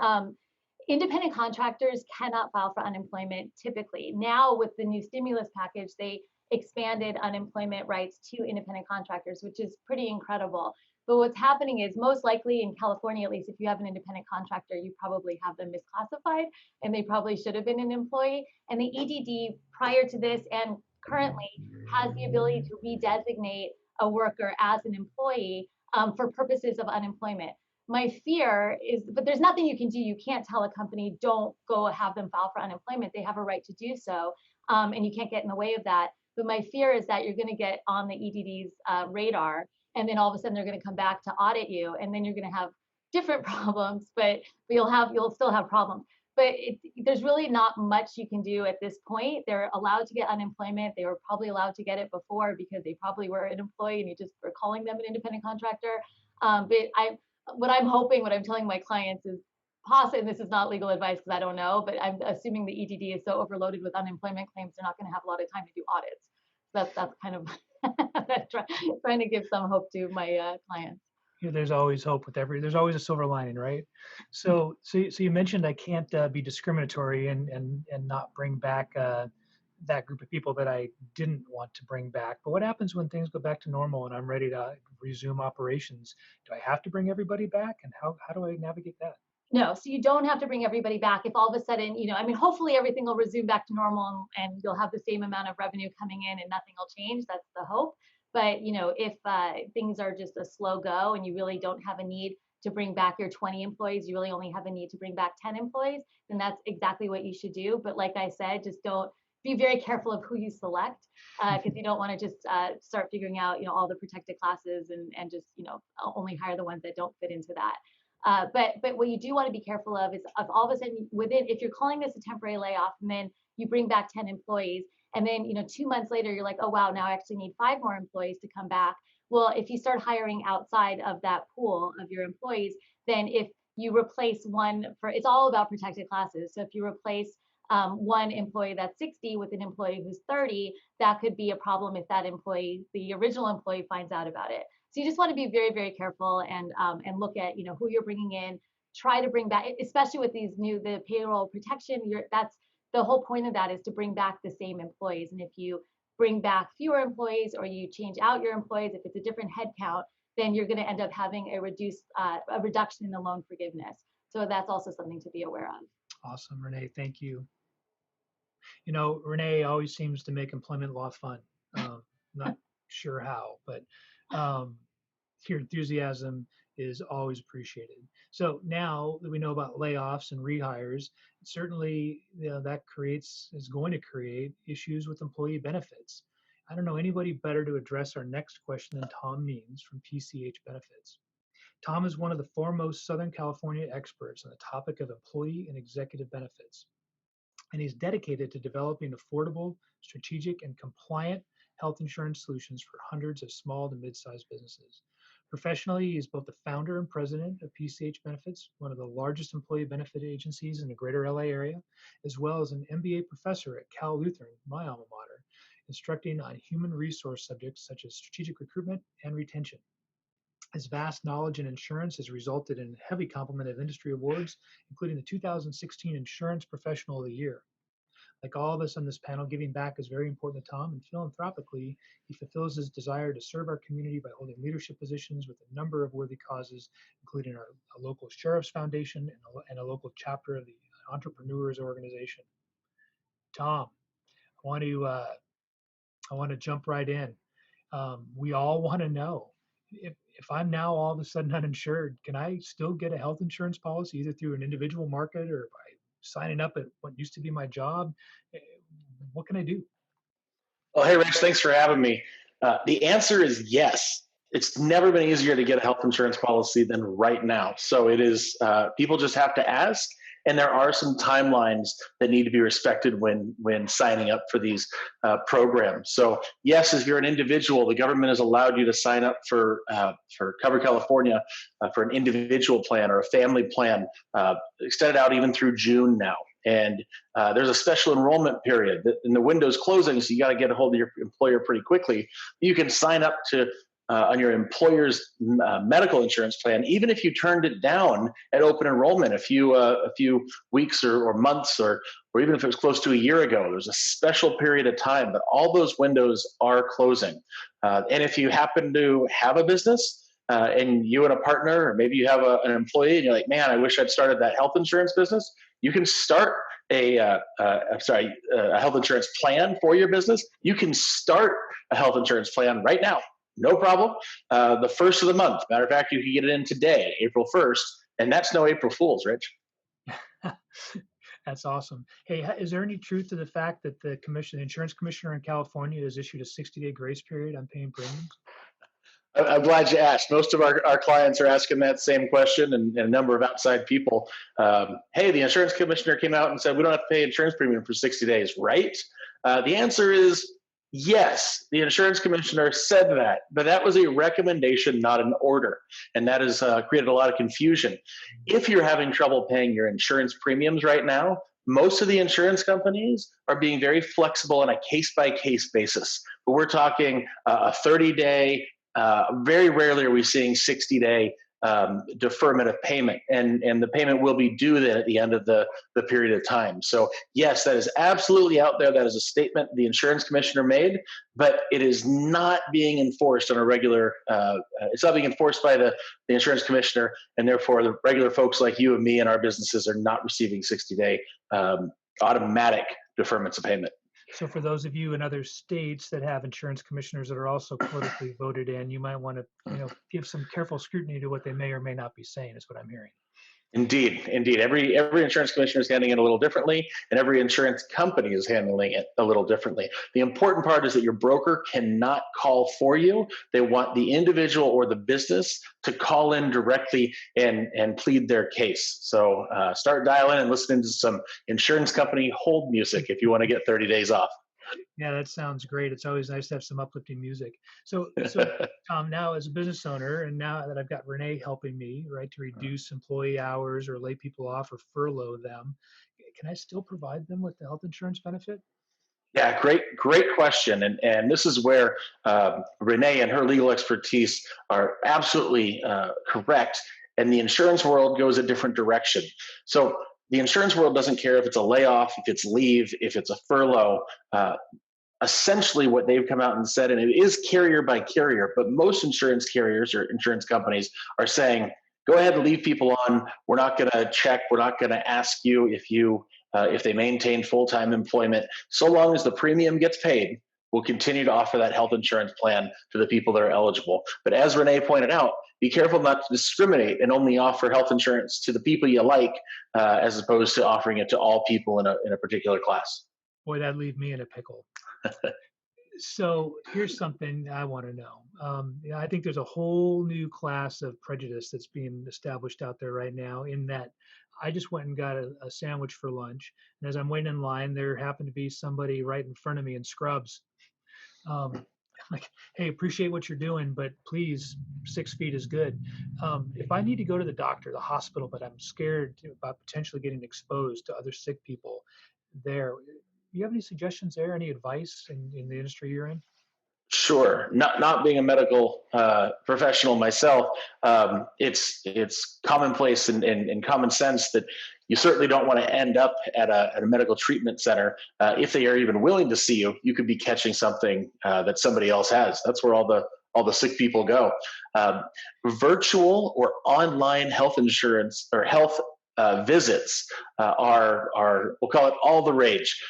independent contractors cannot file for unemployment typically. Now with the new stimulus package, they expanded unemployment rights to independent contractors, which is pretty incredible. But what's happening is, most likely in California, at least, if you have an independent contractor, you probably have them misclassified, and they probably should have been an employee. And the EDD prior to this and currently has the ability to redesignate a worker as an employee for purposes of unemployment. my fear is, but there's nothing you can do. You can't tell a company, don't go have them file for unemployment. They have a right to do so. And you can't get in the way of that. But my fear is that you're going to get on the EDD's radar, and then all of a sudden they're going to come back to audit you, and then you're going to have different problems, but you'll still have problems. But there's really not much you can do at this point. They're allowed to get unemployment. They were probably allowed to get it before because they probably were an employee and you just were calling them an independent contractor. What I'm telling my clients is possibly, and this is not legal advice because I don't know, but I'm assuming the EDD is so overloaded with unemployment claims, they're not going to have a lot of time to do audits. That's kind of trying to give some hope to my clients. There's always hope with there's always a silver lining, right? So you mentioned I can't be discriminatory and not bring back that group of people that I didn't want to bring back. But what happens when things go back to normal and I'm ready to resume operations? Do I have to bring everybody back? And how do I navigate that? No, so you don't have to bring everybody back. If all of a sudden, hopefully everything will resume back to normal and you'll have the same amount of revenue coming in and nothing will change. That's the hope. But, if things are just a slow go and you really don't have a need to bring back your 20 employees, you really only have a need to bring back 10 employees, then that's exactly what you should do. But like I said, just don't be very careful of who you select because you don't want to just start figuring out, all the protected classes and just, only hire the ones that don't fit into that. But what you do want to be careful of is of all of a sudden if you're calling this a temporary layoff and then you bring back 10 employees, and then, 2 months later, you're like, oh, wow, now I actually need 5 more employees to come back. Well, if you start hiring outside of that pool of your employees, then if you replace it's all about protected classes. So if you replace one employee that's 60 with an employee who's 30, that could be a problem if that employee, the original employee, finds out about it. So you just want to be very, very careful and look at, who you're bringing in. Try to bring back, especially with the payroll protection, the whole point of that is to bring back the same employees. And if you bring back fewer employees or you change out your employees, if it's a different head count, then you're going to end up having a reduction in the loan forgiveness. So that's also something to be aware of. Awesome, Renee. Thank you. Renee always seems to make employment law fun. Not sure how, but your enthusiasm is always appreciated. So now that we know about layoffs and rehires, certainly that is going to create issues with employee benefits. I don't know anybody better to address our next question than Tom Means from PCH Benefits. Tom is one of the foremost Southern California experts on the topic of employee and executive benefits, and he's dedicated to developing affordable, strategic, and compliant health insurance solutions for hundreds of small to mid-sized businesses. Professionally, he is both the founder and president of PCH Benefits, one of the largest employee benefit agencies in the greater LA area, as well as an MBA professor at Cal Lutheran, my alma mater, instructing on human resource subjects such as strategic recruitment and retention. His vast knowledge in insurance has resulted in a heavy complement of industry awards, including the 2016 Insurance Professional of the Year. Like all of us on this panel, giving back is very important to Tom, and philanthropically, he fulfills his desire to serve our community by holding leadership positions with a number of worthy causes, including a local sheriff's foundation and a local chapter of the Entrepreneurs Organization. Tom, I want to jump right in. We all want to know, if I'm now all of a sudden uninsured, can I still get a health insurance policy either through an individual market or by signing up at what used to be my job? What can I do? Well, hey, Rich, thanks for having me. The answer is yes. It's never been easier to get a health insurance policy than right now. So it is, people just have to ask. And there are some timelines that need to be respected when signing up for these programs. So yes, if you're an individual, the government has allowed you to sign up for Cover California for an individual plan or a family plan, extended out even through June now. And there's a special enrollment period and the window's closing, so you got to get a hold of your employer pretty quickly. You can sign up to on your employer's medical insurance plan, even if you turned it down at open enrollment a few weeks or months, or even if it was close to a year ago. There's a special period of time, but all those windows are closing. And if you happen to have a business and you and a partner, or maybe you have an employee and you're like, man, I wish I'd started that health insurance business, you can start a health insurance plan for your business. You can start a health insurance plan right now. no problem. The first of the month. Matter of fact, you can get it in today, April 1st, and that's no April Fool's, Rich. That's awesome. Hey, is there any truth to the fact that the insurance commissioner in California has issued a 60-day grace period on paying premiums? I'm glad you asked. Most of our clients are asking that same question, and a number of outside people. Hey, the insurance commissioner came out and said we don't have to pay insurance premium for 60 days, right? The answer is yes. The insurance commissioner said that, but that was a recommendation, not an order, and that has created a lot of confusion. If you're having trouble paying your insurance premiums right now, most of the insurance companies are being very flexible on a case-by-case basis. But we're talking a 30-day. Very rarely are we seeing 60-day deferment of payment, and the payment will be due then at the end of the period of time. So yes, that is absolutely out there. That is a statement the insurance commissioner made, but it is not being enforced on a regular, it's not being enforced by the insurance commissioner, and therefore the regular folks like you and me and our businesses are not receiving 60-day automatic deferments of payment. So for those of you in other states that have insurance commissioners that are also politically voted in, you might want to, give some careful scrutiny to what they may or may not be saying, is what I'm hearing. Indeed. Every insurance commissioner is handling it a little differently, and every insurance company is handling it a little differently. The important part is that your broker cannot call for you. They want the individual or the business to call in directly and plead their case. So start dialing and listening to some insurance company hold music if you want to get 30 days off. Yeah, that sounds great. It's always nice to have some uplifting music. So Tom, now as a business owner, and now that I've got Renee helping me, right, to reduce employee hours or lay people off or furlough them, can I still provide them with the health insurance benefit? Yeah, great question. And this is where Renee and her legal expertise are absolutely correct. And the insurance world goes a different direction. So the insurance world doesn't care if it's a layoff, if it's leave, if it's a furlough. Essentially what they've come out and said, and it is carrier by carrier, but most insurance carriers or insurance companies are saying, go ahead and leave people on. We're not going to check. We're not going to ask you if they maintain full-time employment. So long as the premium gets paid, we'll continue to offer that health insurance plan to the people that are eligible. But as Renee pointed out, be careful not to discriminate and only offer health insurance to the people you like, as opposed to offering it to all people in a particular class. Boy, that'd leave me in a pickle. So here's something I want to know. I think there's a whole new class of prejudice that's being established out there right now, in that I just went and got a sandwich for lunch. And as I'm waiting in line, there happened to be somebody right in front of me in scrubs. Like, hey, appreciate what you're doing, but please, 6 feet is good. If I need to go to the doctor, the hospital, but I'm scared about potentially getting exposed to other sick people there, do you have any suggestions there? Any advice in the industry you're in? Sure. Not being a medical professional myself, it's commonplace and common sense that you certainly don't want to end up at a medical treatment center. If they are even willing to see you, you could be catching something that somebody else has. That's where all the sick people go. Virtual or online health insurance or health visits are we'll call it all the rage.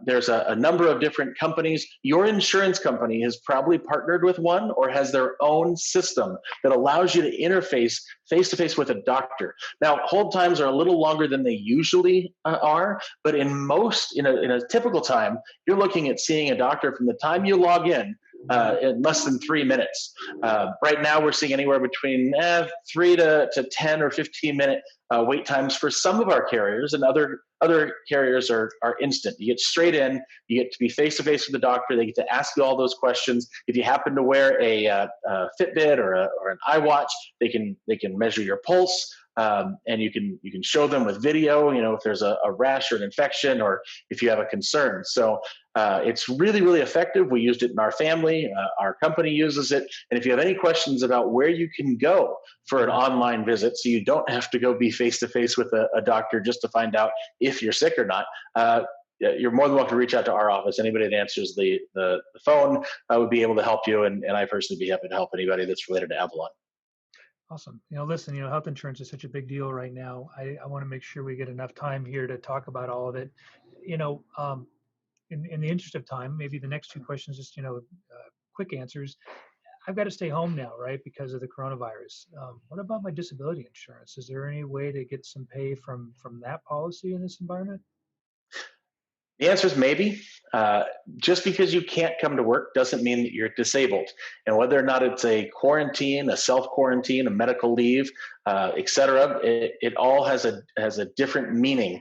There's a number of different companies. Your insurance company has probably partnered with one or has their own system that allows you to interface face-to-face with a doctor. Now, hold times are a little longer than they usually are, but in a typical time, you're looking at seeing a doctor from the time you log in less than 3 minutes. Right now, we're seeing anywhere between 3 to 10 or 15 minute wait times for some of our carriers, and other carriers are instant. You get straight in, you get to be face-to-face with the doctor. They get to ask you all those questions. If you happen to wear a Fitbit or an iWatch, they can measure your pulse. And you can show them with video, if there's a rash or an infection, or if you have a concern. So it's really, really effective. We used it in our family. Our company uses it. And if you have any questions about where you can go for an online visit, so you don't have to go be face-to-face with a doctor just to find out if you're sick or not, you're more than welcome to reach out to our office. Anybody that answers the phone would be able to help you. And I personally be happy to help anybody that's related to Avalan. Awesome. Listen, health insurance is such a big deal right now. I want to make sure we get enough time here to talk about all of it. In the interest of time, maybe the next 2 questions, just, quick answers. I've got to stay home now, right, because of the coronavirus. What about my disability insurance? Is there any way to get some pay from that policy in this environment? The answer is maybe. Uh, just because you can't come to work doesn't mean that you're disabled. And whether or not it's a quarantine, a self quarantine, a medical leave, et cetera, it all has a different meaning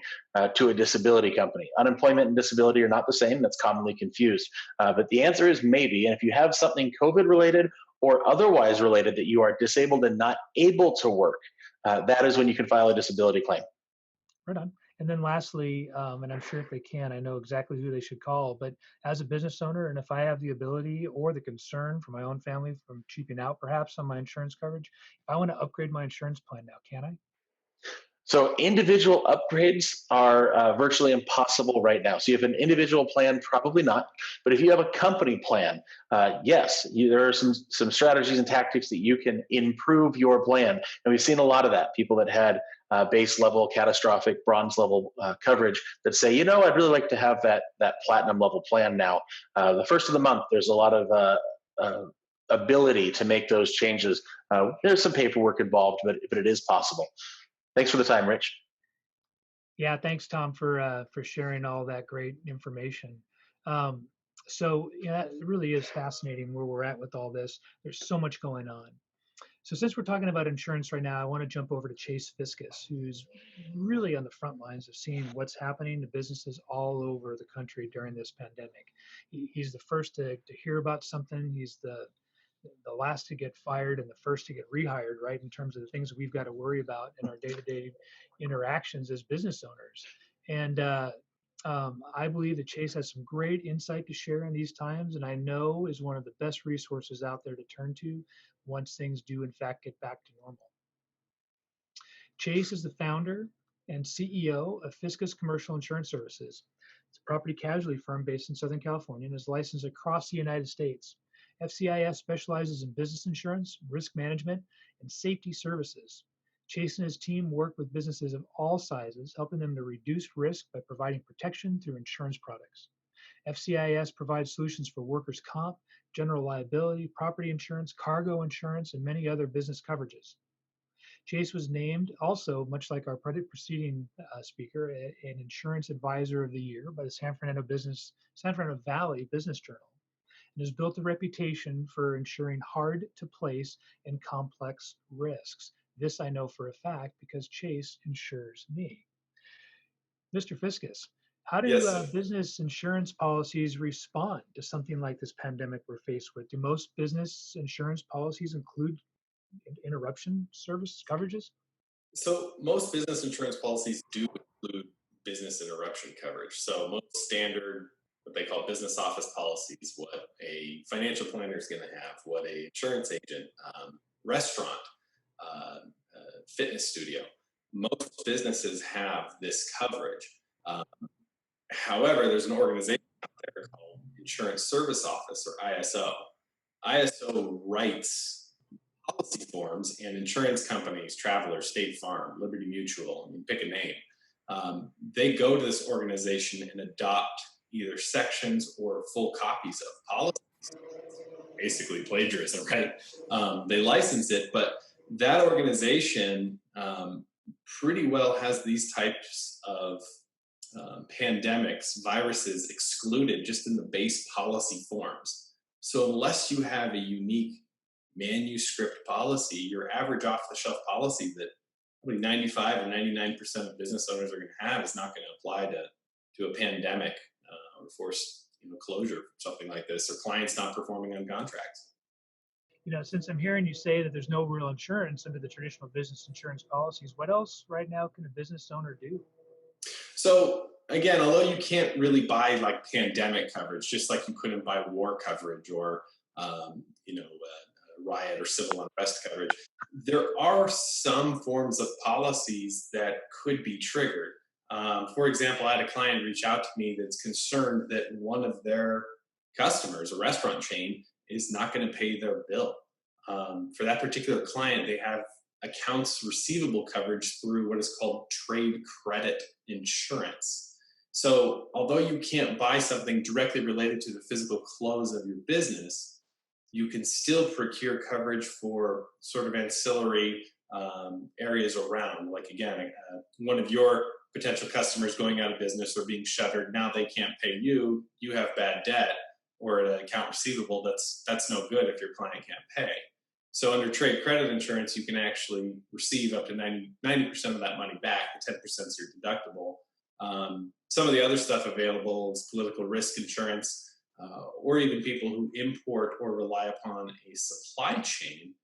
to a disability company. Unemployment and disability are not the same. That's commonly confused. But the answer is maybe. And if you have something COVID related or otherwise related that you are disabled and not able to work, that is when you can file a disability claim. Right on. And then lastly, and I'm sure if they can, I know exactly who they should call, but as a business owner, and if I have the ability or the concern for my own family from cheaping out perhaps on my insurance coverage, if I want to upgrade my insurance plan now, can I? So individual upgrades are virtually impossible right now. So you have an individual plan, probably not. But if you have a company plan, yes, there are some strategies and tactics that you can improve your plan. And we've seen a lot of that. People that had base level, catastrophic, bronze level coverage that say, you know, I'd really like to have that platinum level plan now. The first of the month, there's a lot of ability to make those changes. There's some paperwork involved, but it is possible. Thanks for the time, Rich. Yeah, thanks, Tom, for sharing all that great information. So yeah, it really is fascinating where we're at with all this. There's so much going on. So since we're talking about insurance right now, I want to jump over to Chase Fiscus, who's really on the front lines of seeing what's happening to businesses all over the country during this pandemic. He's the first to hear about something. He's the last to get fired and the first to get rehired, right, in terms of the things that we've got to worry about in our day-to-day interactions as business owners. And I believe that Chase has some great insight to share in these times, and I know is one of the best resources out there to turn to once things do in fact get back to normal. Chase is the founder and CEO of Fiscus Commercial Insurance Services. It's a property casualty firm based in Southern California and is licensed across the United States. FCIS specializes in business insurance, risk management, and safety services. Chase and his team work with businesses of all sizes, helping them to reduce risk by providing protection through insurance products. FCIS provides solutions for workers' comp, general liability, property insurance, cargo insurance, and many other business coverages. Chase was named also, much like our preceding speaker, an Insurance Advisor of the Year by the San Fernando Valley Business Journal, and has built a reputation for insuring hard to place and complex risks. This I know for a fact because Chase insures me. Mr. Fiscus, how do business insurance policies respond to something like this pandemic we're faced with? Do most business insurance policies include interruption service coverages? So most business insurance policies do include business interruption coverage. So most standard, what they call business office policies, what a financial planner is going to have, what a insurance agent, restaurant, fitness studio. Most businesses have this coverage. However, there's an organization out there called Insurance Service Office, or ISO. ISO writes policy forms, and insurance companies, Travelers, State Farm, Liberty Mutual, I mean, pick a name, they go to this organization and adopt either sections or full copies of policies. Basically plagiarism, right? They license it, but that organization pretty well has these types of pandemics, viruses excluded just in the base policy forms. So unless you have a unique manuscript policy, your average off-the-shelf policy that probably 95 or 99% of business owners are going to have is not going to apply to a pandemic or forced closure, something like this, or clients not performing on contracts. Since I'm hearing you say that there's no real insurance under the traditional business insurance policies, what else right now can a business owner do? So again, although you can't really buy like pandemic coverage, just like you couldn't buy war coverage or riot or civil unrest coverage, there are some forms of policies that could be triggered. For example, I had a client reach out to me that's concerned that one of their customers, a restaurant chain, is not going to pay their bill. For that particular client, they have accounts receivable coverage through what is called trade credit insurance. So although you can't buy something directly related to the physical close of your business, you can still procure coverage for sort of ancillary areas around. Like again, one of your potential customers going out of business or being shuttered, now they can't pay you, you have bad debt or an account receivable, that's no good if your client can't pay. So under trade credit insurance, you can actually receive up to 90% of that money back. The 10% is your deductible. Some of the other stuff available is political risk insurance, or even people who import or rely upon a supply chain.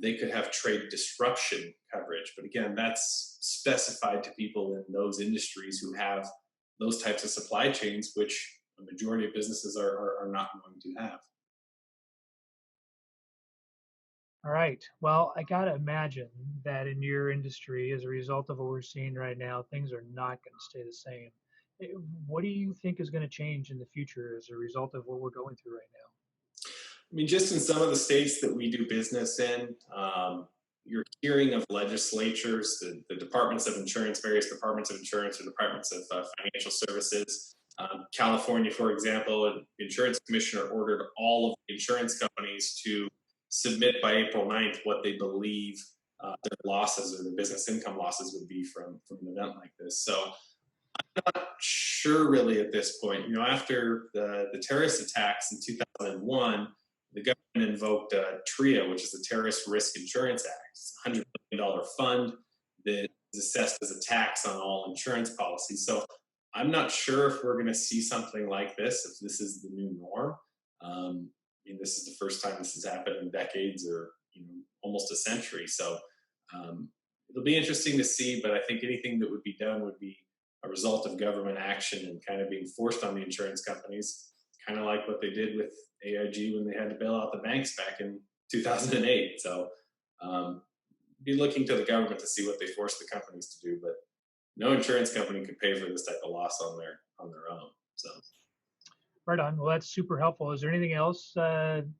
They could have trade disruption coverage. But again, that's specified to people in those industries who have those types of supply chains, which a majority of businesses are not going to have. All right. Well, I got to imagine that in your industry, as a result of what we're seeing right now, things are not going to stay the same. What do you think is going to change in the future as a result of what we're going through right now? I mean, just in some of the states that we do business in, you're hearing of legislatures, the departments of insurance, various departments of insurance or departments of financial services. California, for example, an insurance commissioner ordered all of the insurance companies to submit by April 9th what they believe their losses or their business income losses would be from an event like this. So I'm not sure really at this point. After the terrorist attacks in 2001, the government invoked TRIA, which is the Terrorist Risk Insurance Act. It's a $100 million fund that is assessed as a tax on all insurance policies. So I'm not sure if we're going to see something like this, if this is the new norm. This is the first time this has happened in decades or almost a century. So it'll be interesting to see, but I think anything that would be done would be a result of government action and kind of being forced on the insurance companies, kind of like what they did with AIG when they had to bail out the banks back in 2008. So be looking to the government to see what they force the companies to do, but no insurance company could pay for this type of loss on their own. So. Right on. Well, that's super helpful. Is there anything else, on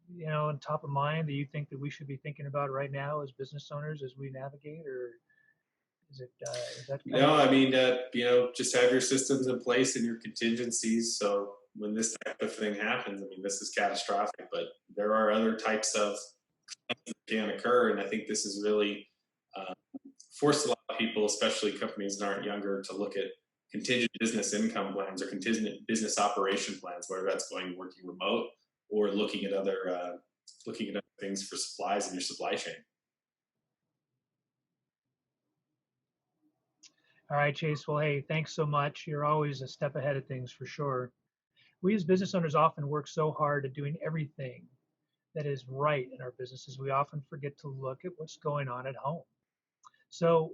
top of mind that you think that we should be thinking about right now as business owners as we navigate, or is that? No, I mean, just have your systems in place and your contingencies. So when this type of thing happens, this is catastrophic, but there are other types of things that can occur. And I think this has really forced a lot of people, especially companies that aren't younger, to look at contingent business income plans or contingent business operation plans, whether that's working remote or looking at other things for supplies in your supply chain. All right, Chase. Well, hey, thanks so much. You're always a step ahead of things for sure. We as business owners often work so hard at doing everything that is right in our businesses, we often forget to look at what's going on at home. So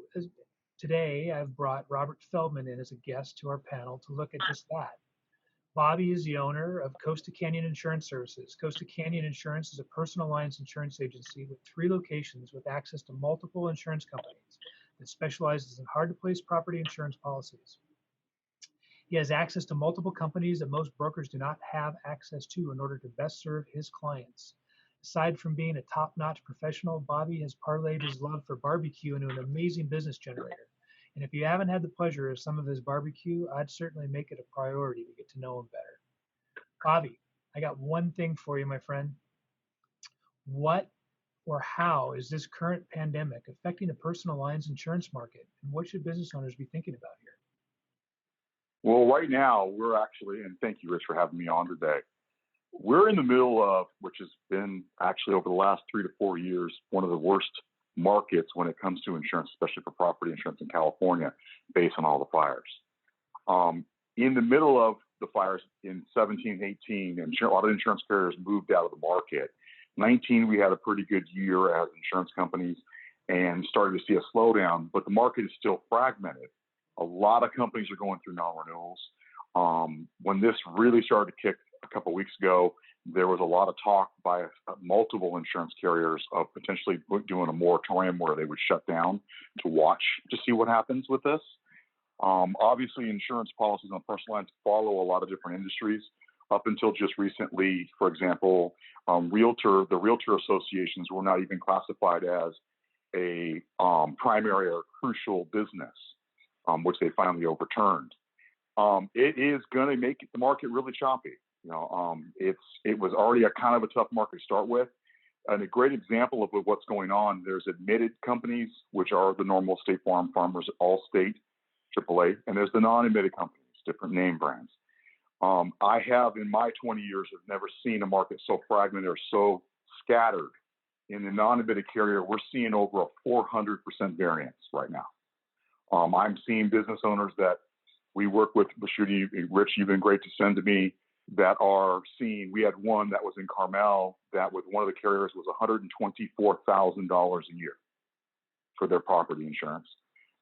today, I've brought Robert Feldman in as a guest to our panel to look at just that. Bobby is the owner of Costa Canyon Insurance Services. Costa Canyon Insurance is a personal lines insurance agency with 3 locations with access to multiple insurance companies that specializes in hard-to-place property insurance policies. He has access to multiple companies that most brokers do not have access to in order to best serve his clients. Aside from being a top-notch professional, Bobby has parlayed his love for barbecue into an amazing business generator. And if you haven't had the pleasure of some of his barbecue, I'd certainly make it a priority to get to know him better. Bobby, I got one thing for you, my friend. What or how is this current pandemic affecting the personal lines insurance market? And what should business owners be thinking about here? Well, right now, we're actually, and thank you, Rich, for having me on today. We're in the middle of, which has been actually over the last 3 to 4 years, one of the worst markets when it comes to insurance, especially for property insurance in California, based on all the fires. In the middle of the fires in 17, 18, a lot of insurance carriers moved out of the market. 19, we had a pretty good year as insurance companies and started to see a slowdown, but the market is still fragmented. A lot of companies are going through non-renewals. When this really started to kick a couple of weeks ago, there was a lot of talk by multiple insurance carriers of potentially doing a moratorium where they would shut down to watch to see what happens with this. Obviously, insurance policies on personal lines follow a lot of different industries. Up until just recently, for example, the realtor associations were not even classified as a primary or crucial business, which they finally overturned. It is going to make the market really choppy. It was already a kind of a tough market to start with. And a great example of what's going on, there's admitted companies, which are the normal State Farm, Farmers, Allstate, AAA, and there's the non-admitted companies, different name brands. I have, in my 20 years, have never seen a market so fragmented or so scattered. In the non-admitted carrier, we're seeing over a 400% variance right now. I'm seeing business owners that we work with, Schuette, Rich, you've been great to send to me, that are seeing, we had one that was in Carmel that with one of the carriers was $124,000 a year for their property insurance.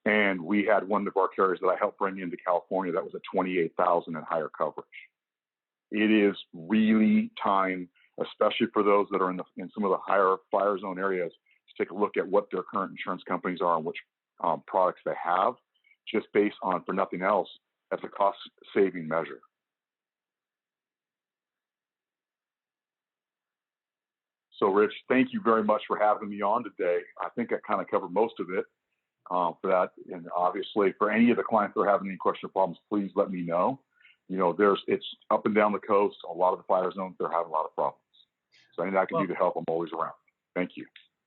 And we had one of our carriers that I helped bring into California that was at $28,000 and higher coverage. It is really time, especially for those that are in some of the higher fire zone areas, to take a look at what their current insurance companies are and which products they have, just based on, for nothing else, as a cost saving measure. So, Rich, thank you very much for having me on today. I think I kind of covered most of it for that. And obviously, for any of the clients that are having any question or problems, please let me know. It's up and down the coast. A lot of the fire zones, they're having a lot of problems. So anything I can do to help, I'm always around. Thank you.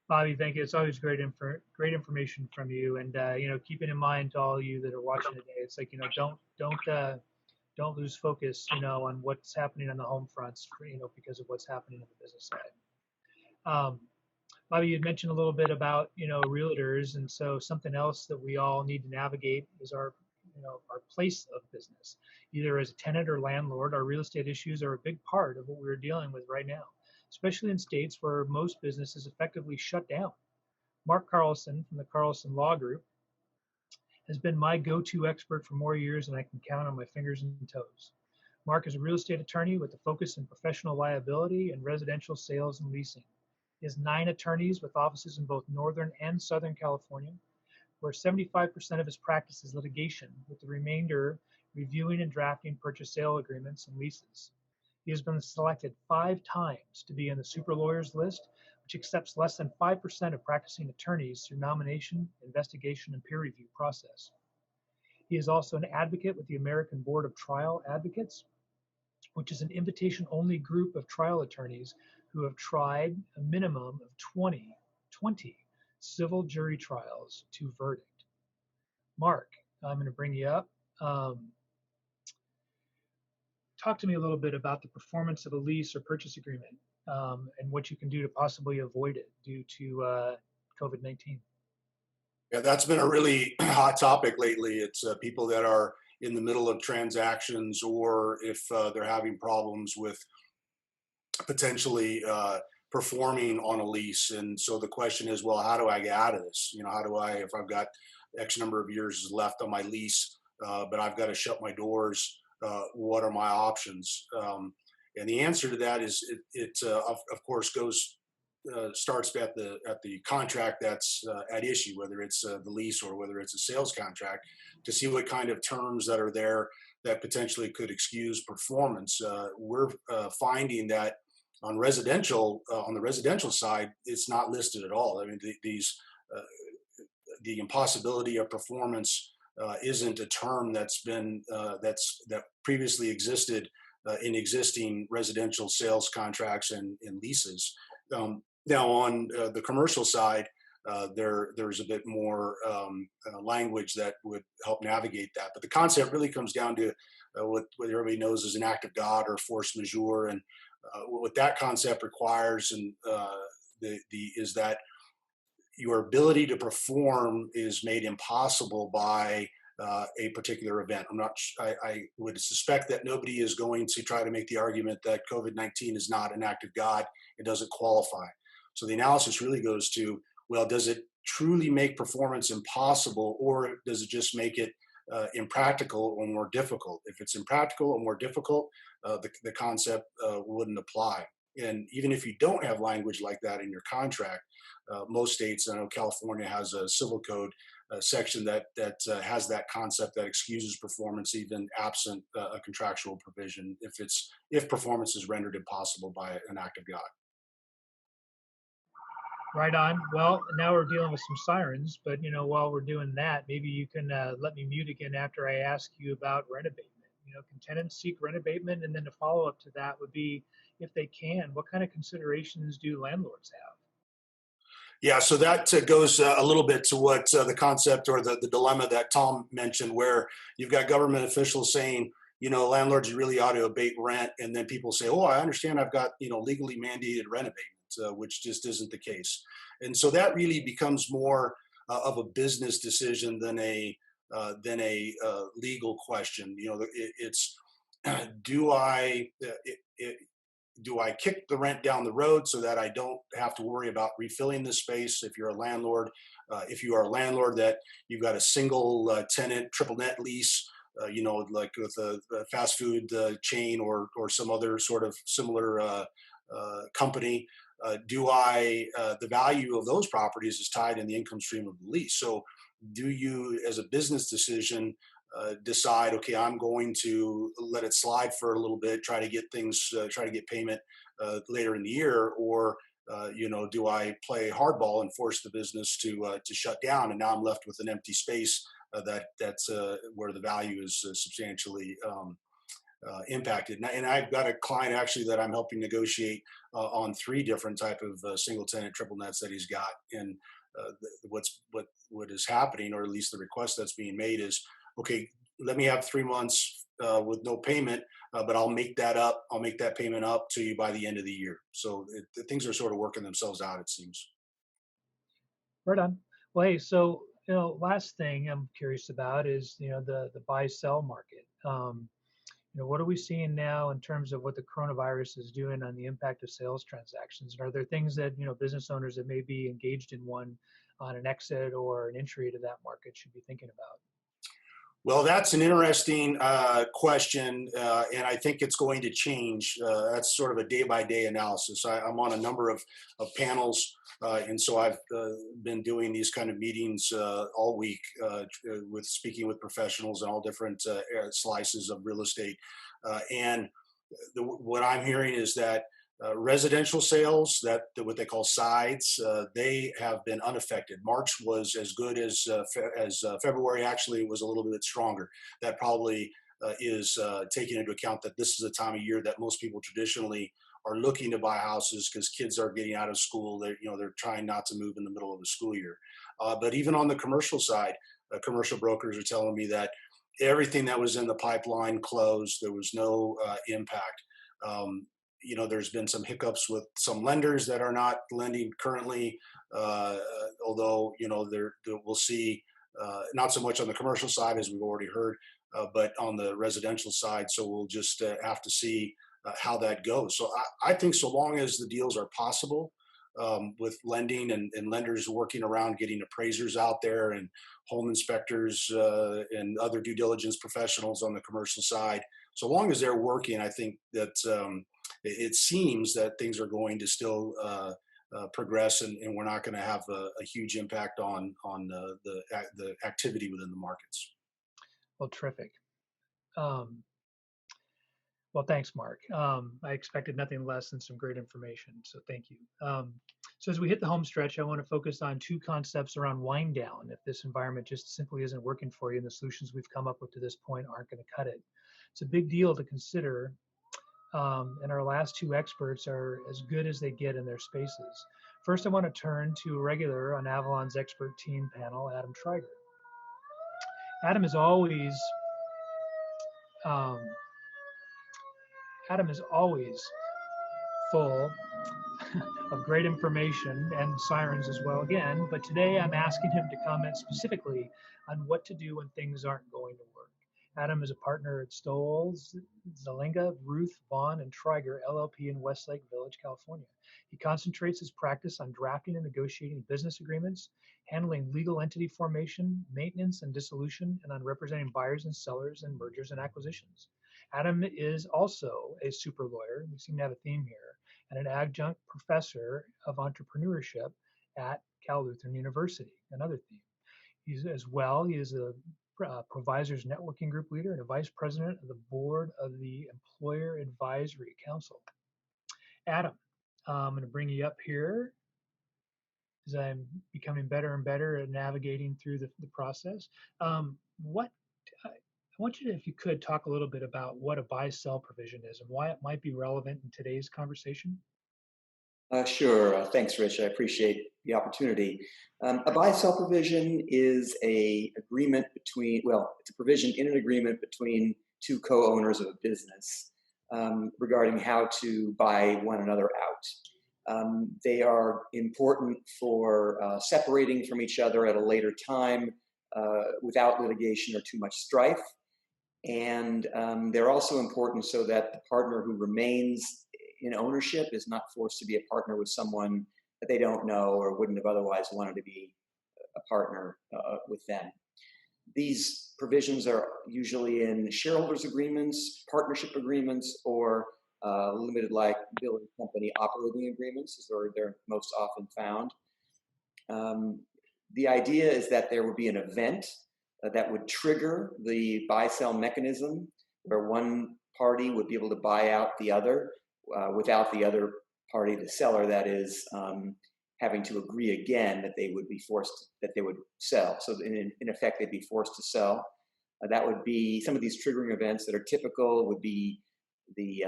Bobby, thank you. It's always great information from you. And, keeping in mind to all you that are watching today, it's like, don't lose focus, on what's happening on the home fronts, because of what's happening on the business side. Bobby, you had mentioned a little bit about, realtors. And so something else that we all need to navigate is our place of business, either as a tenant or landlord. Our real estate issues are a big part of what we're dealing with right now, especially in states where most businesses effectively shut down. Mark Carlson from the Carlson Law Group has been my go-to expert for more years than I can count on my fingers and toes. Mark is a real estate attorney with a focus in professional liability and residential sales and leasing. He has 9 attorneys with offices in both Northern and Southern California, where 75% of his practice is litigation, with the remainder reviewing and drafting purchase sale agreements and leases. He has been selected 5 times to be in the super lawyers list, which accepts less than 5% of practicing attorneys through nomination, investigation, and peer review process. He is also an advocate with the American Board of Trial Advocates, which is an invitation-only group of trial attorneys who have tried a minimum of 20 civil jury trials to verdict. Mark, I'm going to bring you up. Talk to me a little bit about the performance of a lease or purchase agreement and what you can do to possibly avoid it due to COVID-19. Yeah, that's been a really hot topic lately. It's people that are in the middle of transactions, or if they're having problems with potentially performing on a lease. And so the question is, well, how do I get out of this? How do I, if I've got X number of years left on my lease, but I've got to shut my doors, what are my options? And the answer to that is it of course starts at the contract that's at issue, whether it's the lease or whether it's a sales contract, to see what kind of terms that are there that potentially could excuse performance. We're finding that on the residential side, it's not listed at all. I mean, the impossibility of performance isn't a term that's been that previously existed in existing residential sales contracts and leases. Now on the commercial side, there's a bit more language that would help navigate that. But the concept really comes down to what everybody knows is an act of God or force majeure, and what that concept requires is that your ability to perform is made impossible by a particular event. I would suspect that nobody is going to try to make the argument that COVID-19 is not an act of God. It doesn't qualify. So the analysis really goes to, well, does it truly make performance impossible, or does it just make it impractical or more difficult? If it's impractical or more difficult, the concept wouldn't apply. And even if you don't have language like that in your contract, most states, I know California has a civil code section that has that concept that excuses performance even absent a contractual provision if performance is rendered impossible by an act of God. Right on. Well, now we're dealing with some sirens, but while we're doing that, maybe you can let me mute again after I ask you about rent abatement. can tenants seek rent abatement? And then the follow up to that would be, if they can, what kind of considerations do landlords have? Yeah, so that goes a little bit to what the concept or the dilemma that Tom mentioned, where you've got government officials saying, landlords really ought to abate rent, and then people say, oh, I understand I've got legally mandated rent abatement, which just isn't the case. And so that really becomes more of a business decision than a legal question. It's do I do I kick the rent down the road so that I don't have to worry about refilling the space? If you're a landlord, if you are a landlord that you've got a single tenant triple net lease, like with a fast food chain or some other sort of similar company, the value of those properties is tied in the income stream of the lease. So do you, as a business decision, decide, okay, I'm going to let it slide for a little bit, try to get payment later in the year, or do I play hardball and force the business to shut down, and now I'm left with an empty space that's where the value is substantially impacted. And I've got a client actually that I'm helping negotiate on 3 different type of single tenant triple nets that he's got. And what is happening, or at least the request that's being made, is, okay, let me have 3 months with no payment, but I'll make that payment up to you by the end of the year. So things are sort of working themselves out, it seems. Right on. Well, hey, so last thing I'm curious about is the buy sell market. What are we seeing now in terms of what the coronavirus is doing on the impact of sales transactions? And are there things that business owners that may be engaged in one on an exit or an entry to that market should be thinking about? Well, that's an interesting question, and I think it's going to change. That's sort of a day-by-day analysis. I'm on a number of panels, and so I've been doing these kind of meetings all week, with speaking with professionals in all different slices of real estate. And what I'm hearing is that residential sales, what they call sides, they have been unaffected. March was as good as February. Actually, it was a little bit stronger. That probably is taking into account that this is a time of year that most people traditionally are looking to buy houses because kids are getting out of school. They're trying not to move in the middle of the school year. But even on the commercial side, commercial brokers are telling me that everything that was in the pipeline closed. There was no impact. There's been some hiccups with some lenders that are not lending currently, although, we'll see not so much on the commercial side, as we've already heard, but on the residential side. So we'll just have to see how that goes. So I think so long as the deals are possible, with lending and lenders working around getting appraisers out there and home inspectors and other due diligence professionals on the commercial side, so long as they're working, I think that it seems that things are going to still progress, and we're not going to have a huge impact on the activity within the markets. Well, terrific. Well, thanks, Mark. I expected nothing less than some great information, so thank you. So as we hit the home stretch, I want to focus on 2 concepts around wind down. If this environment just simply isn't working for you and the solutions we've come up with to this point aren't going to cut it. It's a big deal to consider, and our last 2 experts are as good as they get in their spaces. First, I want to turn to a regular on Avalan's expert team panel, Adam Schreiger. Adam is always full of great information and sirens as well again, but today I'm asking him to comment specifically on what to do when things aren't going to work. Adam is a partner at Stoll, Zelenga, Ruth, Vaughn, and Schreiger, LLP in Westlake Village, California. He concentrates his practice on drafting and negotiating business agreements, handling legal entity formation, maintenance, and dissolution, and on representing buyers and sellers in mergers and acquisitions. Adam is also a super lawyer, we seem to have a theme here, and an adjunct professor of entrepreneurship at Cal Lutheran University, another theme. He is a Provisors Networking Group leader and a vice president of the board of the Employer Advisory Council. Adam, I'm going to bring you up here as I'm becoming better and better at navigating through the process. I want want you to, if you could, talk a little bit about what a buy-sell provision is and why it might be relevant in today's conversation. Sure. Thanks, Rich. I appreciate the opportunity. A buy-sell provision is a agreement between, well, it's a provision in an agreement between two co-owners of a business regarding how to buy one another out. They are important for separating from each other at a later time without litigation or too much strife. And they're also important so that the partner who remains in ownership is not forced to be a partner with someone that they don't know or wouldn't have otherwise wanted to be a partner with them. These provisions are usually in shareholders agreements, partnership agreements, or limited liability company operating agreements is where they're most often found. The idea is that there would be an event that would trigger the buy-sell mechanism where one party would be able to buy out the other without the other party, the seller that is, having to agree again that they would be forced, that they would sell. So in effect, they'd be forced to sell. That would be some of these triggering events that are typical would be the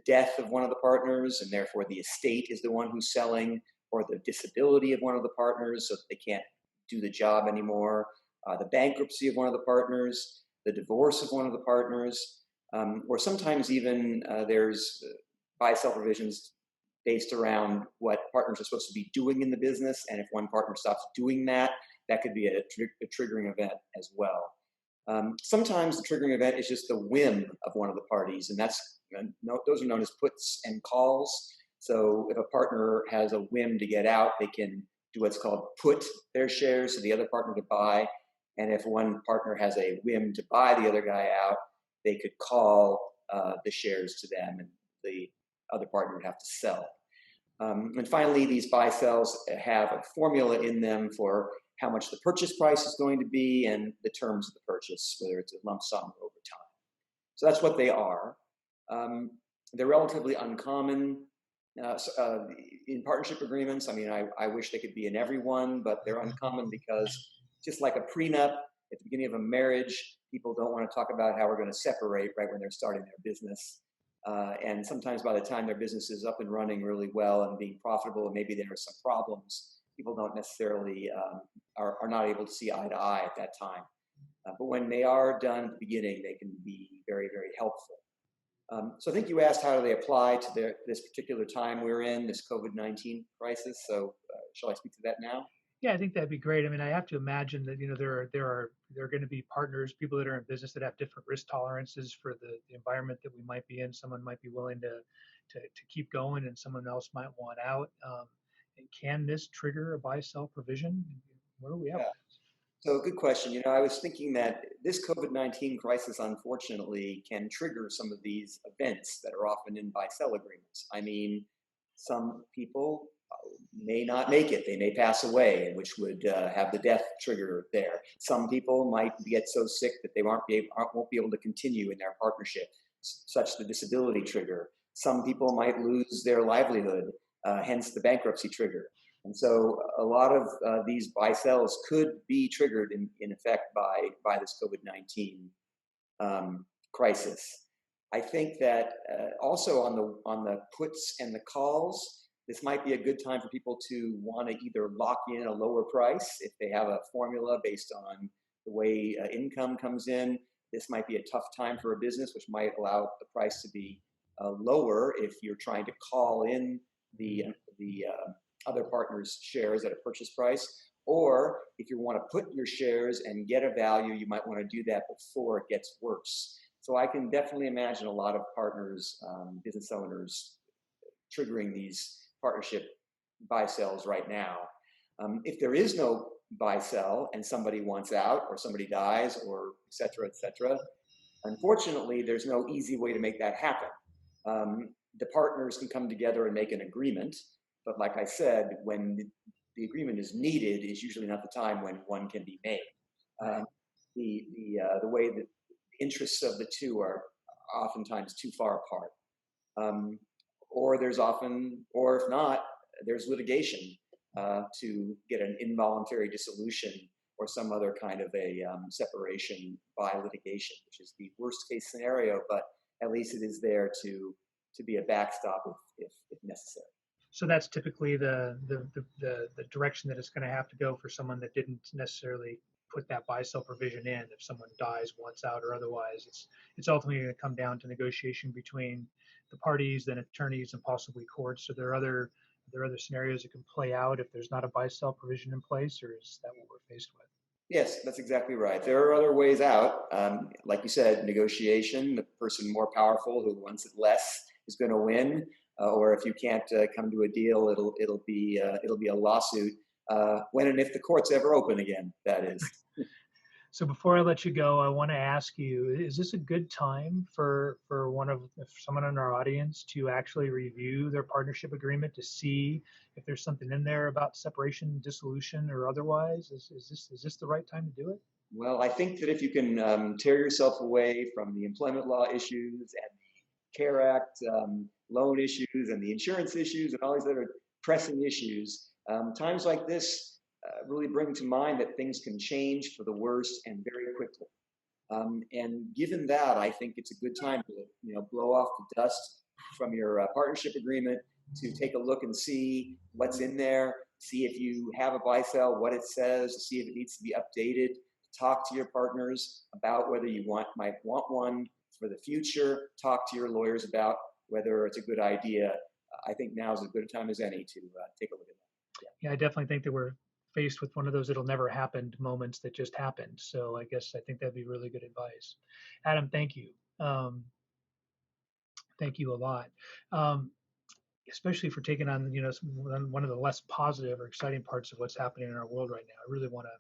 death of one of the partners, and therefore the estate is the one who's selling, or the disability of one of the partners so that they can't do the job anymore, the bankruptcy of one of the partners, the divorce of one of the partners, or sometimes even there's buy-sell provisions based around what partners are supposed to be doing in the business, and if one partner stops doing that, that could be a triggering event as well. Sometimes the triggering event is just the whim of one of the parties, and those are known as puts and calls. So if a partner has a whim to get out, they can do what's called put their shares to the other partner to buy. And if one partner has a whim to buy the other guy out, they could call the shares to them, and the other partner would have to sell. And finally, these buy-sells have a formula in them for how much the purchase price is going to be and the terms of the purchase, whether it's a lump sum or over time. So that's what they are. They're relatively uncommon in partnership agreements. I mean, I wish they could be in everyone, but they're uncommon because just like a prenup at the beginning of a marriage, people don't want to talk about how we're going to separate right when they're starting their business. And sometimes by the time their business is up and running really well and being profitable, and maybe there are some problems, people don't necessarily are not able to see eye to eye at that time. But when they are done at the beginning, they can be very, very helpful. So I think you asked how do they apply to this particular time we're in, this COVID-19 crisis. So shall I speak to that now? Yeah, I think that'd be great. I mean, I have to imagine that there are going to be partners, people that are in business that have different risk tolerances for the environment that we might be in. Someone might be willing to keep going, and someone else might want out. And can this trigger a buy-sell provision? Where are we at? Yeah. So good question. I was thinking that this COVID-19 crisis, unfortunately, can trigger some of these events that are often in buy-sell agreements. I mean, some people may not make it. They may pass away, which would have the death trigger there. Some people might get so sick that they won't be able to continue in their partnership, such the disability trigger. Some people might lose their livelihood, hence the bankruptcy trigger. And so a lot of these buy-sells could be triggered in effect by this COVID-19 crisis. I think that also on the puts and the calls, this might be a good time for people to want to either lock in a lower price if they have a formula based on the way income comes in. This might be a tough time for a business, which might allow the price to be lower if you're trying to call in the other partner's shares at a purchase price. Or if you want to put your shares and get a value, you might want to do that before it gets worse. So I can definitely imagine a lot of partners, business owners, triggering these partnership buy-sells right now. If there is no buy-sell and somebody wants out or somebody dies or et cetera, unfortunately, there's no easy way to make that happen. The partners can come together and make an agreement, but like I said, when the agreement is needed is usually not the time when one can be made. The way that the interests of the two are oftentimes too far apart. Or if not, there's litigation to get an involuntary dissolution or some other kind of a separation by litigation, which is the worst case scenario, but at least it is there to be a backstop if necessary. So that's typically the direction that it's going to have to go for someone that didn't necessarily put that buy-sell provision in. If someone dies, wants out, or otherwise, it's ultimately going to come down to negotiation between the parties, then attorneys, and possibly courts. So there are other scenarios that can play out if there's not a buy-sell provision in place, or is that what we're faced with? Yes, that's exactly right. There are other ways out. Like you said, negotiation. The person more powerful who wants it less is going to win. Or if you can't come to a deal, it'll be a lawsuit when and if the courts ever open again. That is. So before I let you go, I want to ask you: is this a good time for someone in our audience to actually review their partnership agreement to see if there's something in there about separation, dissolution, or otherwise? Is this the right time to do it? Well, I think that if you can tear yourself away from the employment law issues and the CARE Act loan issues and the insurance issues and all these other pressing issues, times like this really bring to mind that things can change for the worse and very quickly. And given that, I think it's a good time to blow off the dust from your partnership agreement, to take a look and see what's in there, see if you have a buy-sell, what it says, see if it needs to be updated, talk to your partners about whether you might want one for the future, talk to your lawyers about whether it's a good idea. I think now is as good a time as any to take a look at that. Yeah, I definitely think that we're faced with one of those it'll never happen moments that just happened. So I think that'd be really good advice. Adam, thank you. Thank you a lot. Especially for taking on, one of the less positive or exciting parts of what's happening in our world right now. I really want to